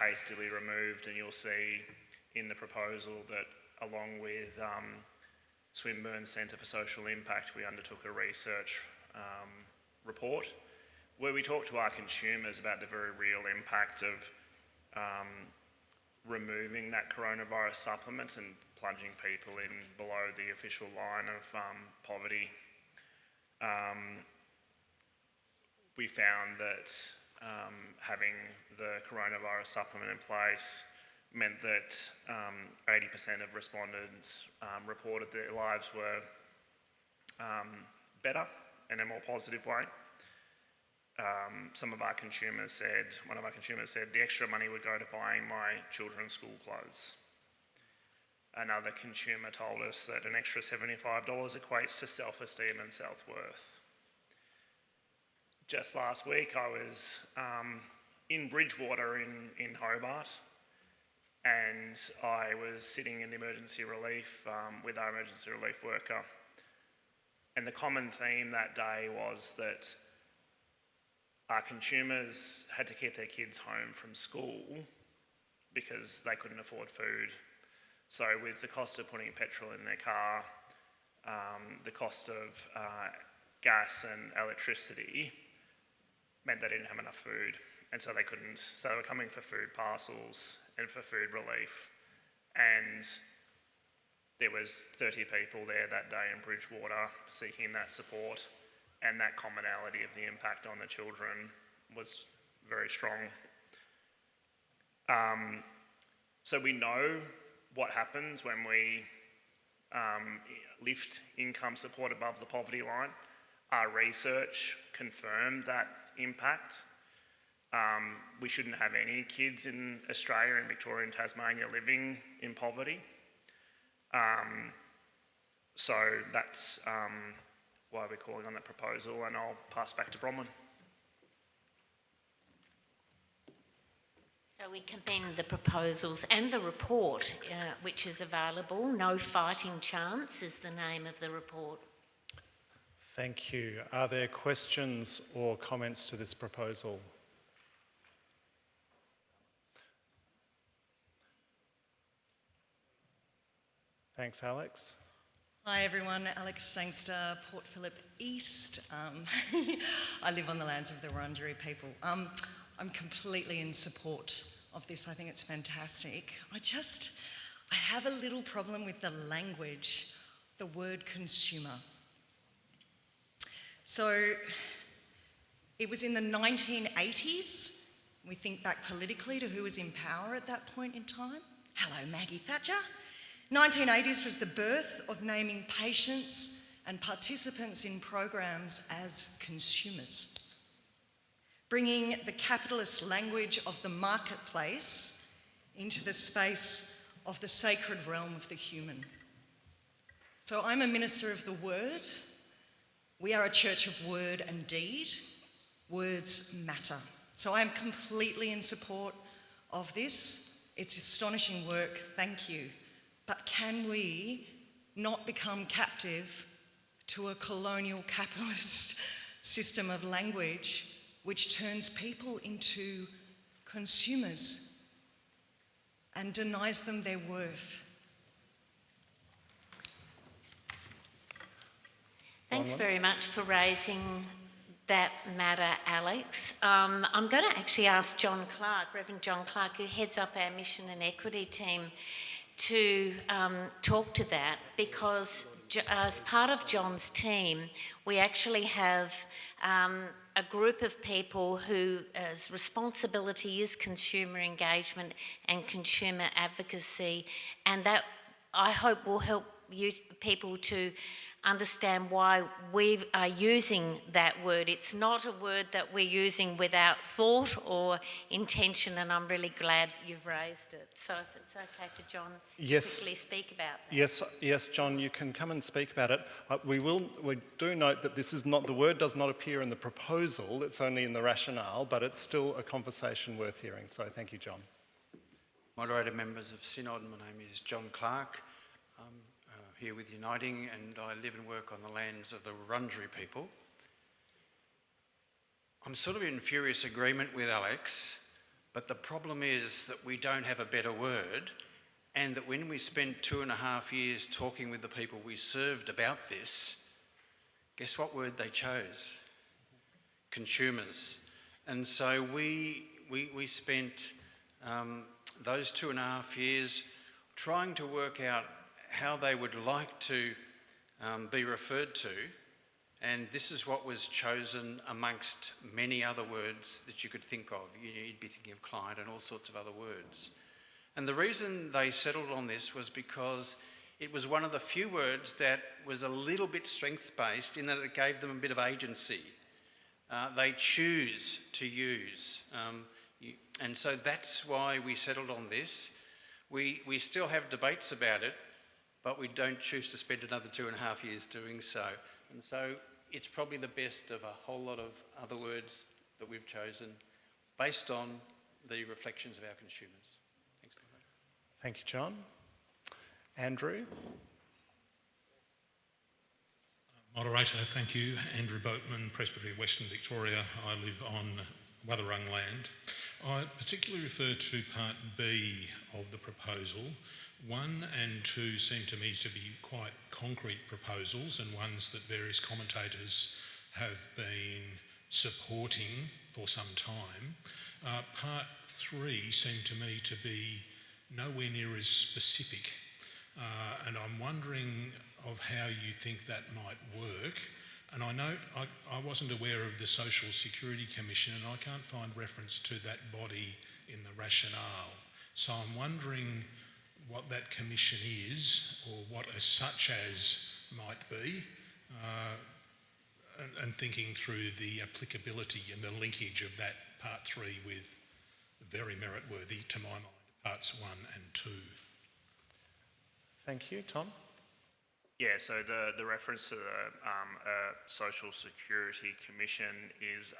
hastily removed, and you'll see in the proposal that along with Swinburne Centre for Social Impact, we undertook a research report where we talked to our consumers about the very real impact of removing that coronavirus supplement and plunging people in below the official line of poverty. We found that having the coronavirus supplement in place meant that 80% of respondents reported their lives were better in a more positive way. One of our consumers said, the extra money would go to buying my children's school clothes. Another consumer told us that an extra $75 equates to self-esteem and self-worth. Just last week, I was in Bridgewater in Hobart, and I was sitting in the emergency relief with our emergency relief worker. And the common theme that day was that our consumers had to keep their kids home from school because they couldn't afford food. So with the cost of putting petrol in their car, the cost of gas and electricity meant they didn't have enough food. And so they couldn't, so they were coming for food parcels and for food relief. And there was 30 people there that day in Bridgewater seeking that support. And that commonality of the impact on the children was very strong. So we know what happens when we lift income support above the poverty line. Our research confirmed that impact. We shouldn't have any kids in Australia and Victoria and Tasmania living in poverty. So that's why we're calling on that proposal, and I'll pass back to Bronwyn. So So we commend the proposals and the report, which is available. No Fighting Chance is the name of the report. Thank you. Are there questions or comments to this proposal? Thanks, Alex. Hi everyone, Alex Sangster, Port Phillip East. I live on the lands of the Wurundjeri people. I'm completely in support of this. I think it's fantastic. I have a little problem with the language, the word consumer. So it was in the 1980s. We think back politically to who was in power at that point in time. Hello, Maggie Thatcher. 1980s was the birth of naming patients and participants in programs as consumers, bringing the capitalist language of the marketplace into the space of the sacred realm of the human. So I'm a minister of the word. We are a church of word and deed. Words matter. So I am completely in support of this. It's astonishing work, thank you. But can we not become captive to a colonial capitalist system of language which turns people into consumers and denies them their worth? Thanks very much for raising that matter, Alex. I'm going to actually ask John Clark, Reverend John Clark, who heads up our Mission and Equity team, to talk to that, because as part of John's team, we actually have a group of people whose responsibility is consumer engagement and consumer advocacy, and that I hope will help you people to understand why we are using that word. It's not a word that we're using without thought or intention, and I'm really glad you've raised it. So if it's okay for John to quickly speak about that. Yes, John, you can come and speak about it. We do note that the word does not appear in the proposal, it's only in the rationale, but it's still a conversation worth hearing. So thank you, John. Moderator, members of Synod, my name is John Clark. Here with Uniting, and I live and work on the lands of the Wurundjeri people. I'm sort of in furious agreement with Alex, but the problem is that we don't have a better word, and that when we spent 2.5 years talking with the people we served about this, guess what word they chose? Consumers. And so we spent those 2.5 years trying to work out how they would like to be referred to, and this is what was chosen amongst many other words that you could think of. You'd be thinking of client and all sorts of other words. And the reason they settled on this was because it was one of the few words that was a little bit strength-based in that it gave them a bit of agency. They choose to use. And so that's why we settled on this. We still have debates about it, but we don't choose to spend another 2.5 years doing so. And so it's probably the best of a whole lot of other words that we've chosen based on the reflections of our consumers. Thanks. Thank you, John. Andrew? Moderator, thank you. Andrew Boatman, Presbytery of Western Victoria. I live on Wotherung land. I particularly refer to Part B of the proposal. 1 and 2 seem to me to be quite concrete proposals, and ones that various commentators have been supporting for some time. Part 3 seemed to me to be nowhere near as specific, and I'm wondering of how you think that might work. And I note I wasn't aware of the Social Security Commission, and I can't find reference to that body in the rationale. So I'm wondering what that commission is, or what a such as might be, and thinking through the applicability and the linkage of that Part 3 with very merit-worthy, to my mind, Parts 1 and 2. Thank you. Tom? Yeah, so the reference to the Social Security Commission is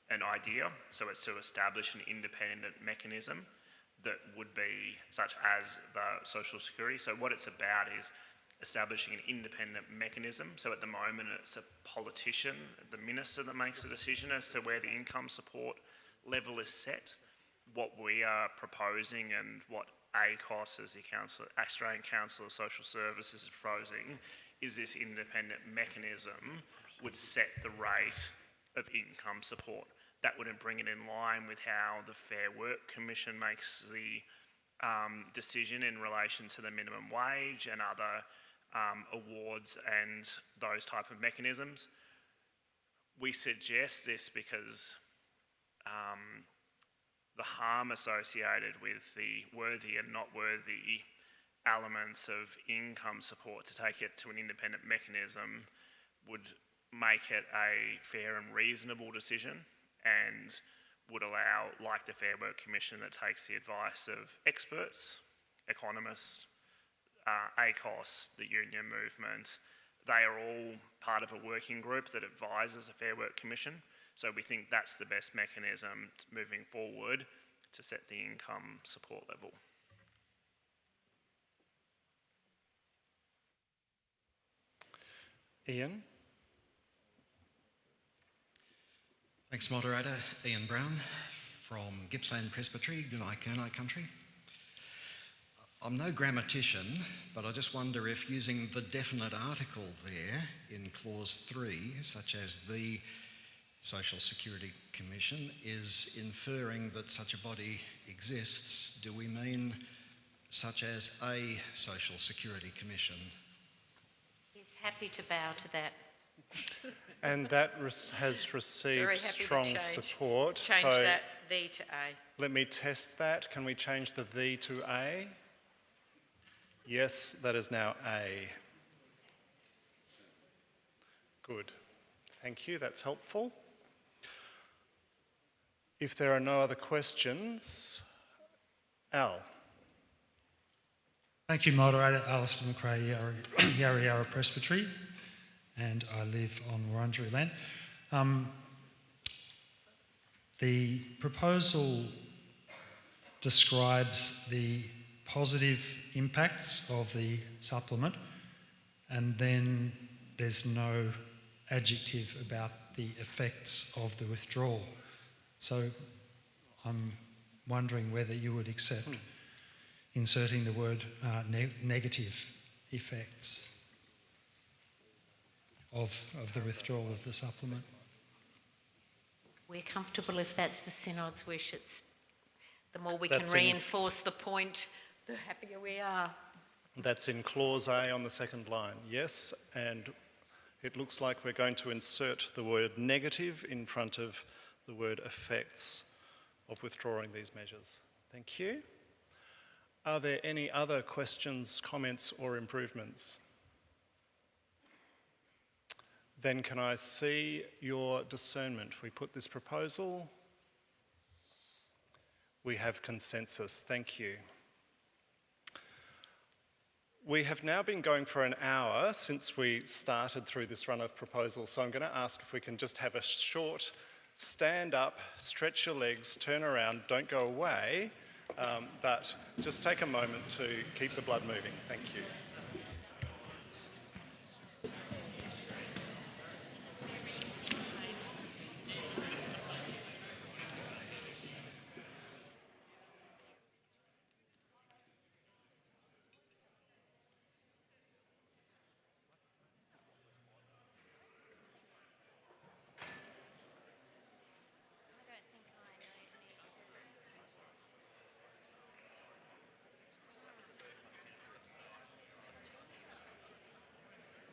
an idea. So it's to establish an independent mechanism that would be such as the Social Security. So what it's about is establishing an independent mechanism. So at the moment it's a politician, the minister, that makes a decision as to where the income support level is set. What we are proposing and what ACOS, as the Australian Council of Social Services, is proposing is this independent mechanism would set the rate of income support. That would bring it in line with how the Fair Work Commission makes the decision in relation to the minimum wage and other awards and those type of mechanisms. We suggest this because the harm associated with the worthy and not worthy elements of income support, to take it to an independent mechanism, would make it a fair and reasonable decision, and would allow, like the Fair Work Commission that takes the advice of experts, economists, ACOS, the union movement, they are all part of a working group that advises the Fair Work Commission. So we think that's the best mechanism moving forward to set the income support level. Ian? Thanks, Moderator. Ian Brown from Gippsland Presbytery, Gunai country. I'm no grammatician, but I just wonder if using the definite article there in clause 3, such as the Social Security Commission, is inferring that such a body exists. Do we mean such as a Social Security Commission? He's happy to bow to that. And that has received strong support. Change so that "the" to "a". let me test that. Can we change the "the" to "a"? Yes, that is now "a". Good. Thank you, that's helpful. If there are no other questions, Al. Thank you, Moderator. Alistair McRae, Yarra Yarra Presbytery, and I live on Wurundjeri land. The proposal describes the positive impacts of the supplement, and then there's no adjective about the effects of the withdrawal. So I'm wondering whether you would accept inserting the word negative effects of the withdrawal of the supplement. We're comfortable if that's the Synod's wish. It's the more we That's can reinforce the point, the happier we are. That's in clause A on the second line, yes, and it looks like we're going to insert the word negative in front of the word effects of withdrawing these measures. Thank you. Are there any other questions, comments, or improvements? Then can I see your discernment? We put this proposal. We have consensus. Thank you. We have now been going for an hour since we started through this run of proposals, so I'm going to ask if we can just have a short stand up, stretch your legs, turn around, don't go away, but just take a moment to keep the blood moving. Thank you.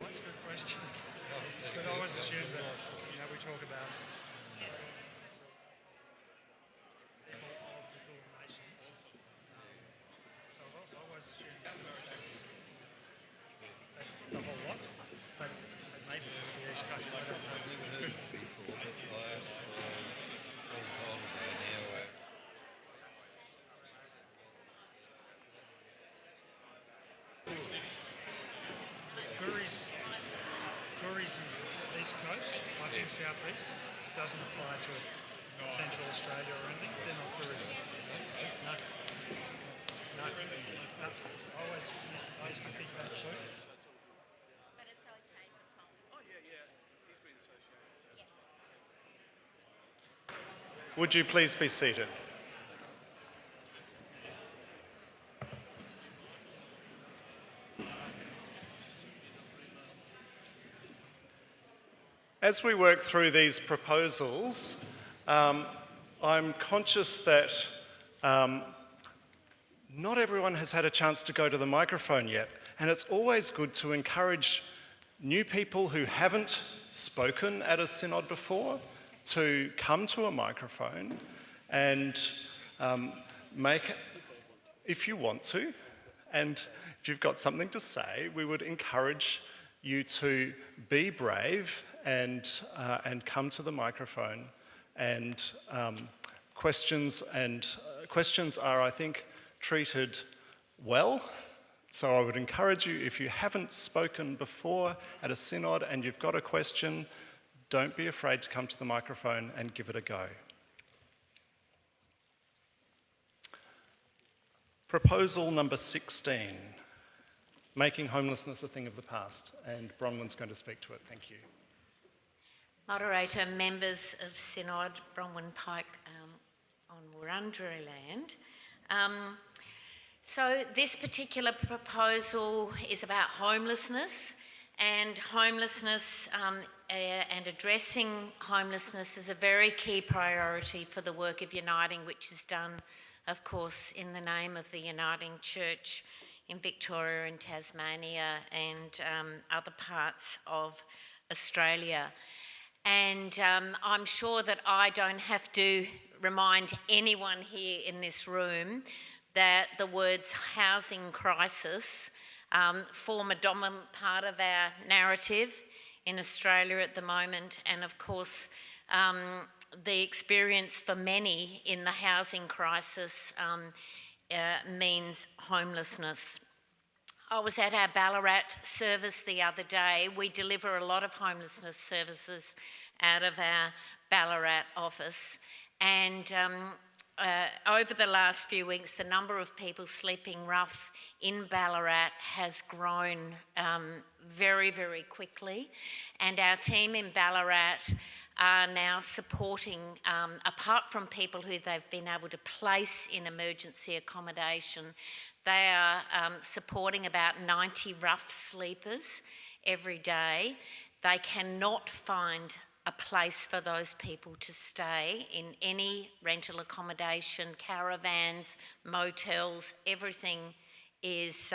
That's a good question. But I always assume that, we talk about people of the Kulin nations. So I always assume that's the whole lot. But maybe just the East Coast. I don't know. It's good. Kooris is East Coast, I think South East. It doesn't apply to Central Australia or anything. They're not tourism. No. No. I used to think that too. But it's okay for Tom. Oh, yeah. He's been associated. Would you please be seated? As we work through these proposals, I'm conscious that not everyone has had a chance to go to the microphone yet, and it's always good to encourage new people who haven't spoken at a synod before to come to a microphone and make, if you want to, and if you've got something to say, we would encourage you to be brave and come to the microphone. And questions are, I think, treated well. So I would encourage you, if you haven't spoken before at a synod and you've got a question, don't be afraid to come to the microphone and give it a go. Proposal number 16, making homelessness a thing of the past. And Bronwyn's going to speak to it. Thank you. Moderator, members of Synod, Bronwyn Pike on Wurundjeri land. So this particular proposal is about homelessness, and homelessness and addressing homelessness is a very key priority for the work of Uniting, which is done, of course, in the name of the Uniting Church in Victoria and Tasmania and other parts of Australia. And I'm sure that I don't have to remind anyone here in this room that the words housing crisis form a dominant part of our narrative in Australia at the moment. And of course, the experience for many in the housing crisis means homelessness. I was at our Ballarat service the other day. We deliver a lot of homelessness services out of our Ballarat office, and over the last few weeks, the number of people sleeping rough in Ballarat has grown very, very quickly. And our team in Ballarat are now supporting, apart from people who they've been able to place in emergency accommodation, they are supporting about 90 rough sleepers every day. They cannot find a place for those people to stay in any rental accommodation, caravans, motels, everything is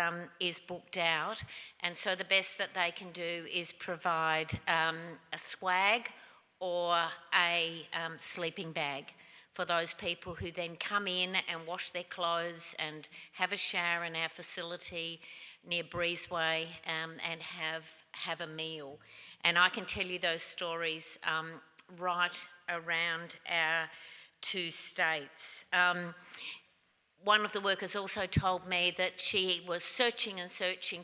booked out. And so the best that they can do is provide a swag or a sleeping bag for those people who then come in and wash their clothes and have a shower in our facility near Breezeway and have a meal. And I can tell you those stories right around our two states. One of the workers also told me that she was searching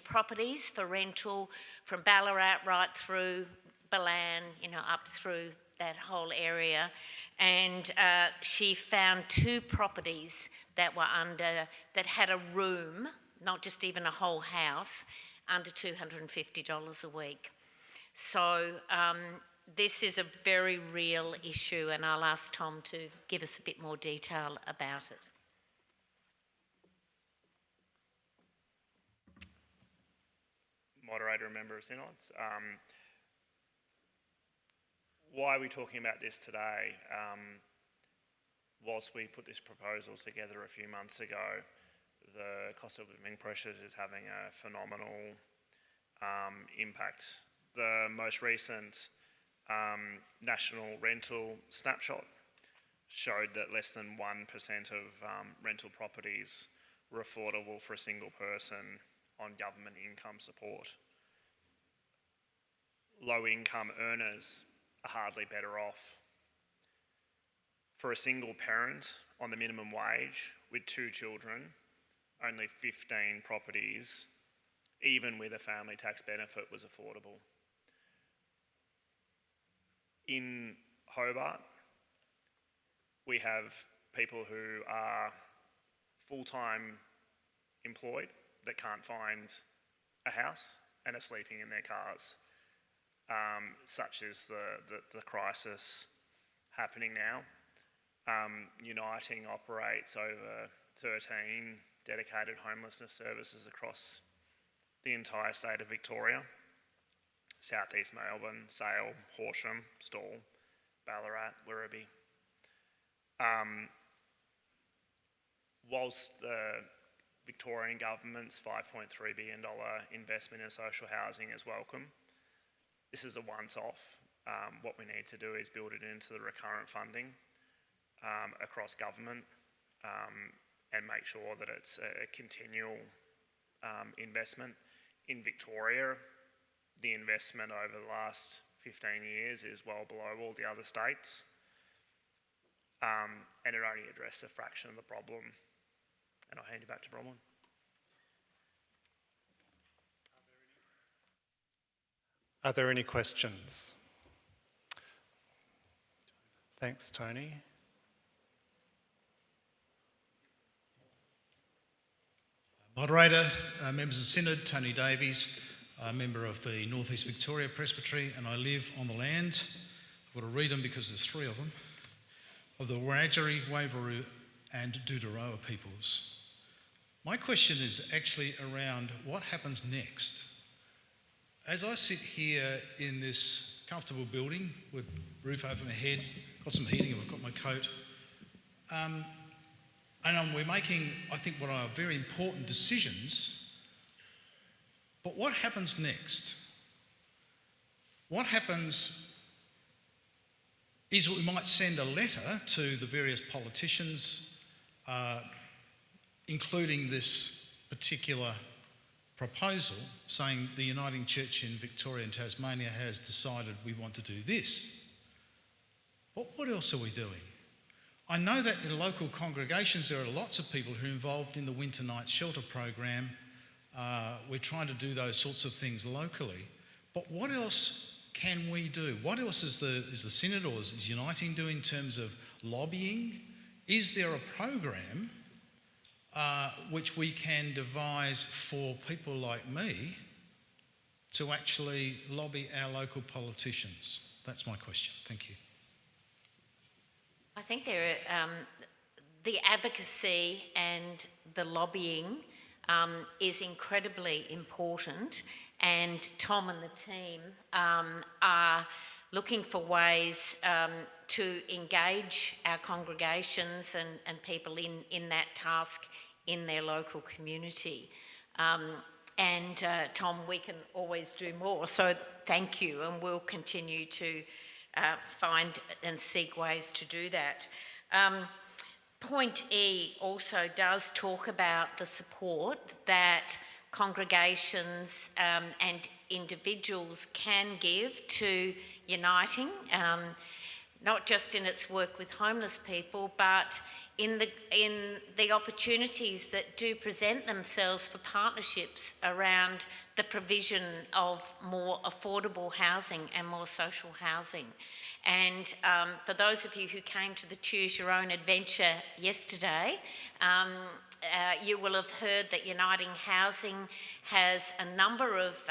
properties for rental from Ballarat right through Balan, up through that whole area, and she found 2 properties that had a room, not just even a whole house, under $250 a week. So this is a very real issue, and I'll ask Tom to give us a bit more detail about it. Moderator and member of Synods. Why are we talking about this today? Whilst we put this proposal together a few months ago, the cost of living pressures is having a phenomenal impact. The most recent national rental snapshot showed that less than 1% of rental properties were affordable for a single person on government income support. Low income earners are hardly better off. For a single parent on the minimum wage with 2 children, only 15 properties, even with a family tax benefit, was affordable. In Hobart, we have people who are full-time employed that can't find a house and are sleeping in their cars, such as the crisis happening now. Uniting operates over 13 dedicated homelessness services across the entire state of Victoria: Southeast Melbourne, Sale, Horsham, Stawell, Ballarat, Werribee. Whilst the Victorian government's $5.3 billion investment in social housing is welcome, this is a once-off. What we need to do is build it into the recurrent funding across government and make sure that it's a continual investment. In Victoria, the investment over the last 15 years is well below all the other states, and it only addressed a fraction of the problem. And I'll hand you back to Bronwyn. Are there any questions? Thanks, Tony. Moderator, members of Synod, Tony Davies, a member of the North East Victoria Presbytery, and I live on the land, I've got to read them because there's 3 of them, of the Wiradjuri, Waveroo and Doodaroa peoples. My question is actually around what happens next. As I sit here in this comfortable building with roof over my head, got some heating, I've got my coat, and we're making, I think, what are very important decisions, but what happens next? What happens is we might send a letter to the various politicians, including this particular proposal, saying the Uniting Church in Victoria and Tasmania has decided we want to do this. But what else are we doing? I know that in local congregations there are lots of people who are involved in the winter night shelter program. We're trying to do those sorts of things locally. But what else can we do? What else is the Synod or is Uniting doing in terms of lobbying? Is there a program which we can devise for people like me to actually lobby our local politicians? That's my question. Thank you. I think the advocacy and the lobbying is incredibly important, and Tom and the team are looking for ways to engage our congregations and people in that task in their local community. Tom, we can always do more, so thank you, and we'll continue to find and seek ways to do that. Point E also does talk about the support that congregations and individuals can give to Uniting, not just in its work with homeless people, but in the opportunities that do present themselves for partnerships around the provision of more affordable housing and more social housing. And for those of you who came to the Choose Your Own Adventure yesterday, you will have heard that Uniting Housing has a number of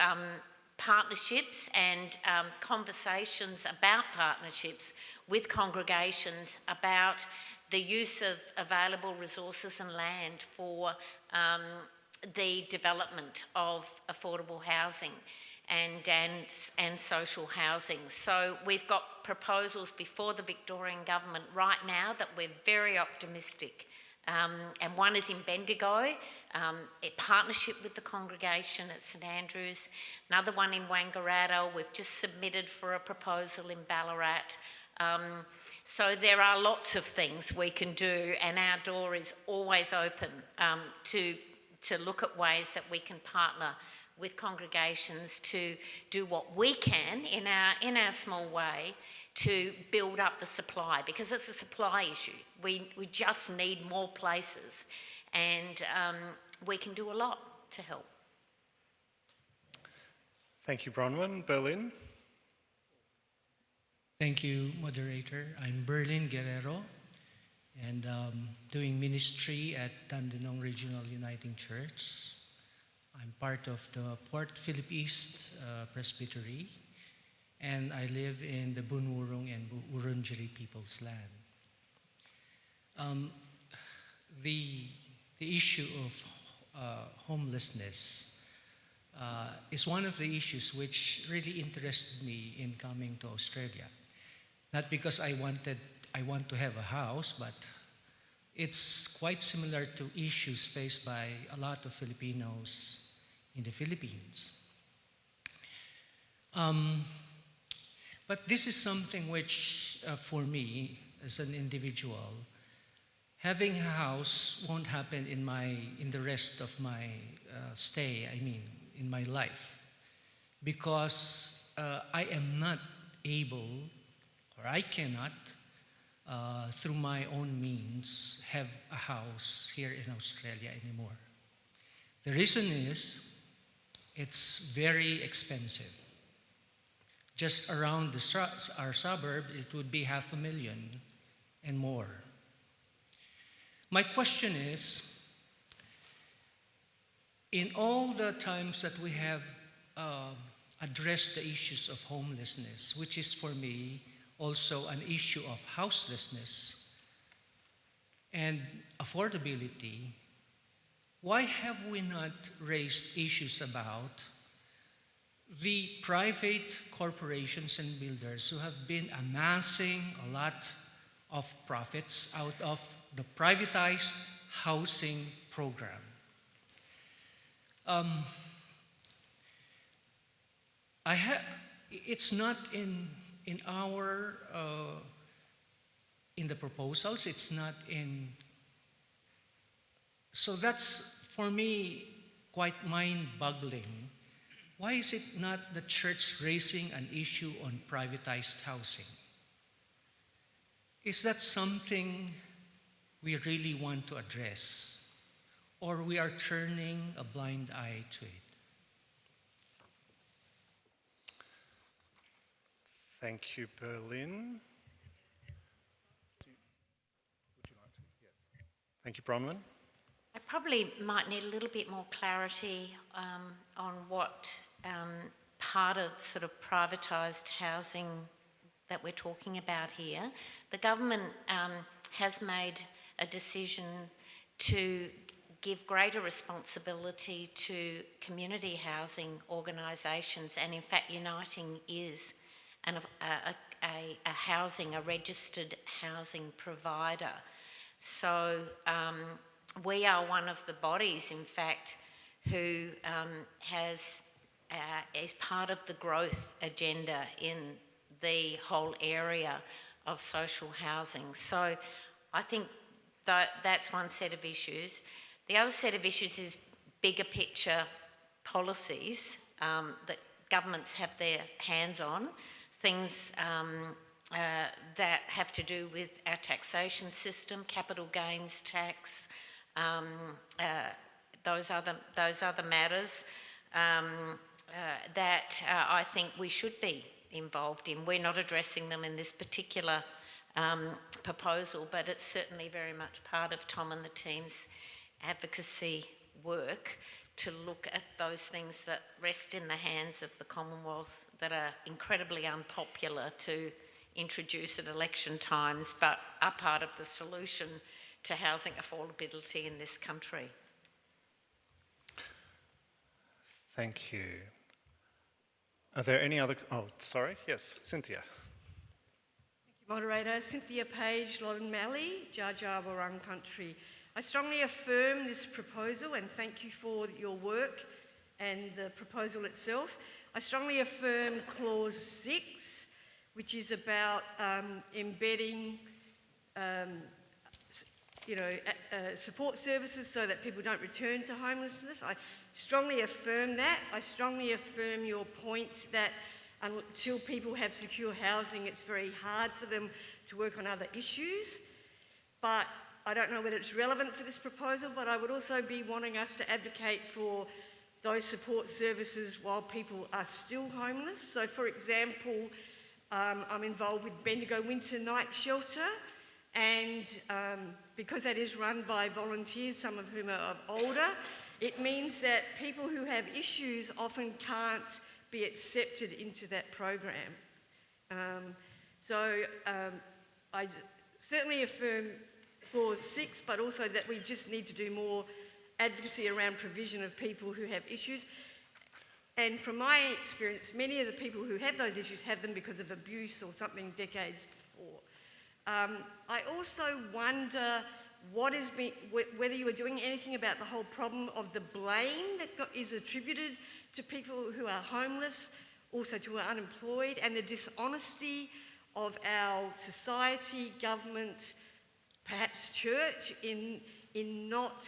partnerships and conversations about partnerships with congregations about the use of available resources and land for the development of affordable housing and social housing. So we've got proposals before the Victorian government right now that we're very optimistic. And one is in Bendigo, a partnership with the congregation at St Andrews. Another one in Wangaratta. We've just submitted for a proposal in Ballarat. So there are lots of things we can do, and our door is always open to look at ways that we can partner with congregations to do what we can in our small way to build up the supply, because it's a supply issue. We just need more places, and we can do a lot to help. Thank you, Bronwyn. Berlin. Thank you, moderator. I'm Berlin Guerrero, and doing ministry at Dandenong Regional Uniting Church. I'm part of the Port Phillip East Presbytery, and I live in the Bunurong and Wurundjeri People's Land. The issue of homelessness is one of the issues which really interested me in coming to Australia. Not because I want to have a house, but it's quite similar to issues faced by a lot of Filipinos in the Philippines. But this is something which, for me, as an individual, having a house won't happen in the rest of my stay, in my life, because I am not able, or I cannot, through my own means, have a house here in Australia anymore. The reason is, it's very expensive. Just around our suburb, it would be $500,000 and more. My question is, in all the times that we have addressed the issues of homelessness, which is for me also an issue of houselessness and affordability, why have we not raised issues about the private corporations and builders who have been amassing a lot of profits out of the privatized housing program? It's not in the proposals. It's not in. So that's for me quite mind-boggling. Why is it not the church raising an issue on privatized housing? Is that something we really want to address, or we are turning a blind eye to it? Thank you, Berlin. Thank you, Bronwyn. I probably might need a little bit more clarity on what part of sort of privatised housing that we're talking about here. The government has made a decision to give greater responsibility to community housing organisations, and in fact Uniting is a registered housing provider. So we are one of the bodies, in fact, who is part of the growth agenda in the whole area of social housing. So I think that's one set of issues. The other set of issues is bigger picture policies that governments have their hands on, things that have to do with our taxation system, capital gains tax, those other matters that I think we should be involved in. We're not addressing them in this particular proposal, but it's certainly very much part of Tom and the team's advocacy work to look at those things that rest in the hands of the Commonwealth that are incredibly unpopular to introduce at election times, but are part of the solution to housing affordability in this country. Thank you. Are there any other... Oh, sorry. Yes, Cynthia. Thank you, Moderator. Cynthia Page, Loddon Mallee, Jar Jar Wurrung Country. I strongly affirm this proposal and thank you for your work and the proposal itself. I strongly affirm Clause 6, which is about embedding support services so that people don't return to homelessness. I strongly affirm that. I strongly affirm your point that until people have secure housing, it's very hard for them to work on other issues. But I don't know whether it's relevant for this proposal, but I would also be wanting us to advocate for those support services while people are still homeless. So, for example, I'm involved with Bendigo Winter Night Shelter, And because that is run by volunteers, some of whom are older, it means that people who have issues often can't be accepted into that program. I certainly affirm clause 6, but also that we just need to do more advocacy around provision of people who have issues. And from my experience, many of the people who have those issues have them because of abuse or something decades before. I also wonder whether you are doing anything about the whole problem of the blame that is attributed to people who are homeless, also to are unemployed, and the dishonesty of our society, government, perhaps church, in not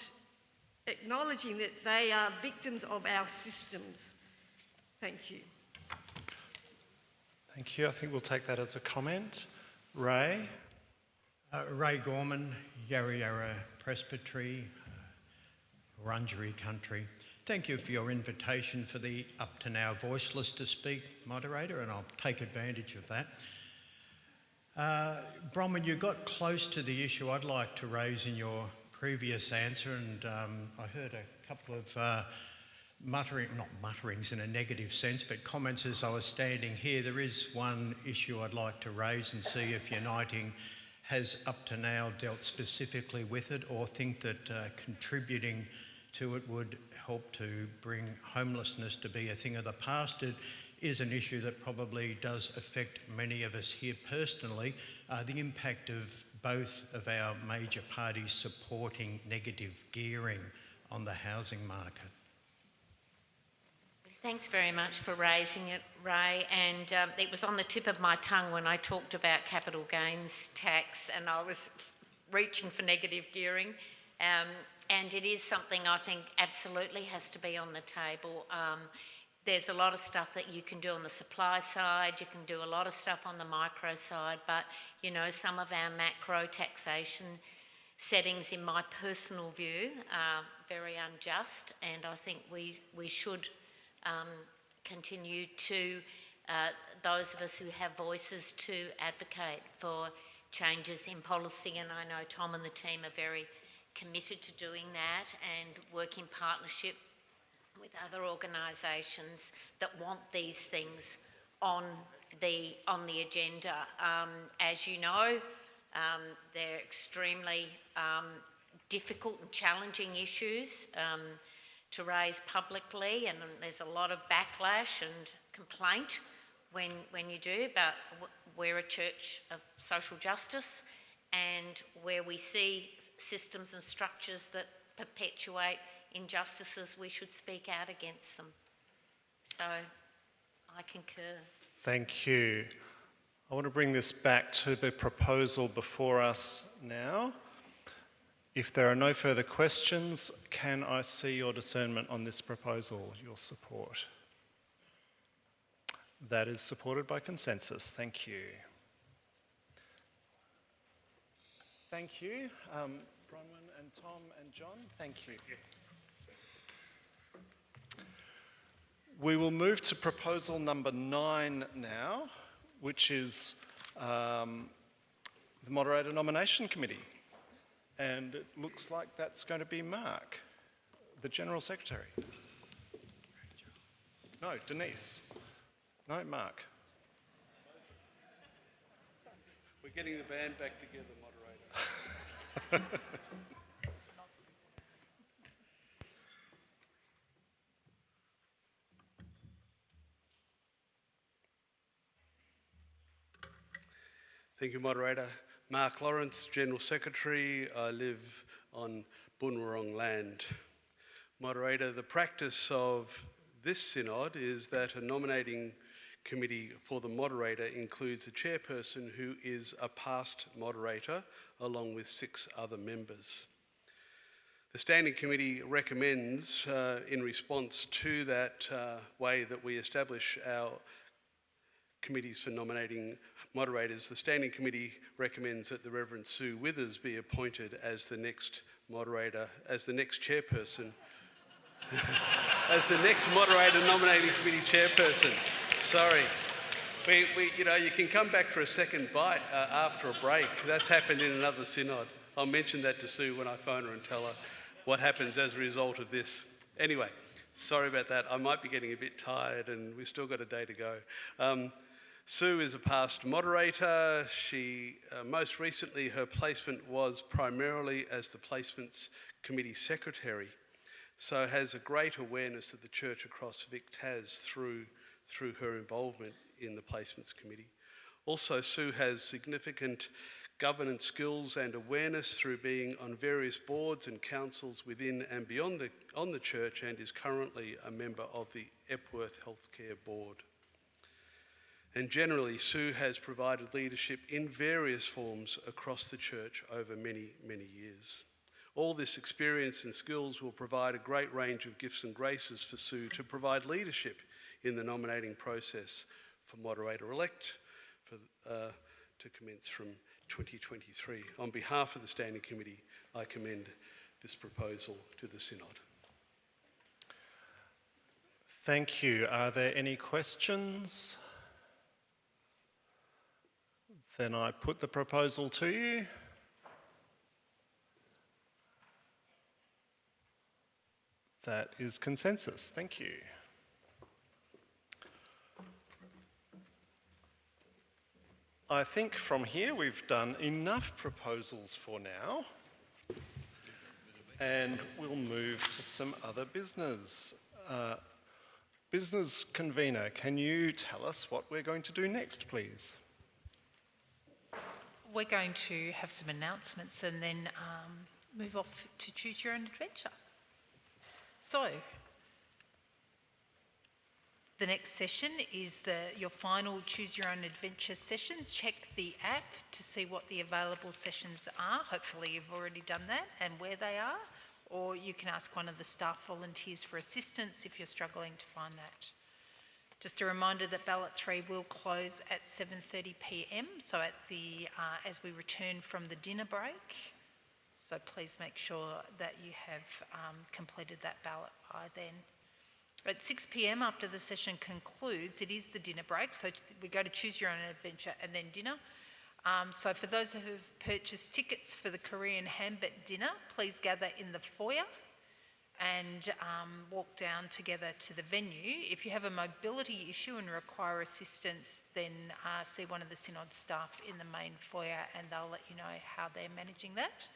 acknowledging that they are victims of our systems. Thank you. Thank you. I think we'll take that as a comment. Ray? Ray Gorman, Yarra Yarra Presbytery, Wurundjeri country. Thank you for your invitation for the up to now voiceless to speak, moderator, and I'll take advantage of that. Bronwyn, you got close to the issue I'd like to raise in your previous answer, and I heard a couple of not mutterings in a negative sense, but comments as I was standing here. There is one issue I'd like to raise and see if Uniting has up to now dealt specifically with it, or think that contributing to it would help to bring homelessness to be a thing of the past. It is an issue that probably does affect many of us here personally, the impact of both of our major parties supporting negative gearing on the housing market. Thanks very much for raising it, Ray. And it was on the tip of my tongue when I talked about capital gains tax, and I was reaching for negative gearing. And it is something I think absolutely has to be on the table. There's a lot of stuff that you can do on the supply side, you can do a lot of stuff on the micro side, but you know, some of our macro taxation settings, in my personal view, are very unjust, and I think we should continue to, those of us who have voices, to advocate for changes in policy, and I know Tom and the team are very committed to doing that and work in partnership with other organisations that want these things on the agenda. As you know, they're extremely difficult and challenging issues to raise publicly, and there's a lot of backlash and complaint when you do, but we're a church of social justice, and where we see systems and structures that perpetuate injustices, we should speak out against them. So I concur. Thank you. I want to bring this back to the proposal before us now. If there are no further questions, can I see your discernment on this proposal, your support? That is supported by consensus. Thank you. Thank you. Bronwyn and Tom and John, thank you. We will move to proposal number 9 now, which is the Moderator Nomination Committee. And it looks like that's going to be Mark, the General Secretary. No, Denise. No, Mark. We're getting the band back together, moderator. Thank you, moderator. Mark Lawrence, General Secretary. I live on Boonwurrung land. Moderator, the practice of this synod is that a nominating committee for the moderator includes a chairperson who is a past moderator, along with 6 other members. The Standing Committee recommends, in response to that way that we establish our committees for nominating moderators, the Standing Committee recommends that the Reverend Sue Withers be appointed as the next moderator, as the next chairperson, as the next moderator nominating committee chairperson. Sorry. You can come back for a second bite after a break. That's happened in another synod. I'll mention that to Sue when I phone her and tell her what happens as a result of this. Anyway, sorry about that. I might be getting a bit tired and we've still got a day to go. Sue is a past moderator. She, most recently, her placement was primarily as the Placements Committee Secretary, so has a great awareness of the church across Vic Tas through her involvement in the Placements Committee. Also, Sue has significant governance skills and awareness through being on various boards and councils within and beyond the church, and is currently a member of the Epworth Healthcare Board. And generally, Sue has provided leadership in various forms across the church over many, many years. All this experience and skills will provide a great range of gifts and graces for Sue to provide leadership in the nominating process for moderator-elect to commence from 2023. On behalf of the Standing Committee, I commend this proposal to the Synod. Thank you. Are there any questions? Then I put the proposal to you. That is consensus. Thank you. I think from here we've done enough proposals for now, and we'll move to some other business. Business convener, can you tell us what we're going to do next, please? We're going to have some announcements and then move off to choose your own adventure. So, the next session is your final choose your own adventure session. Check the app to see what the available sessions are. Hopefully you've already done that and where they are, or you can ask one of the staff volunteers for assistance if you're struggling to find that. Just a reminder that ballot 3 will close at 7:30 p.m, so as we return from the dinner break. So please make sure that you have completed that ballot by then. At 6 p.m, after the session concludes, it is the dinner break, so we go to choose your own adventure and then dinner. So for those who have purchased tickets for the Korean Hambit dinner, please gather in the foyer and walk down together to the venue. If you have a mobility issue and require assistance, then see one of the Synod staff in the main foyer and they'll let you know how they're managing that.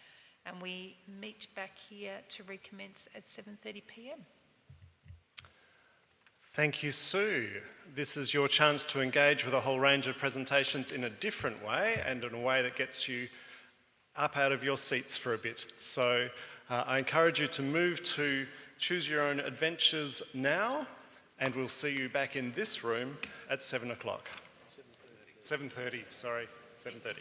And we meet back here to recommence at 7:30 p.m. Thank you, Sue. This is your chance to engage with a whole range of presentations in a different way and in a way that gets you up out of your seats for a bit. So I encourage you to move to Choose Your Own Adventures now, and we'll see you back in this room at 7 o'clock. 7:30, sorry, 7:30.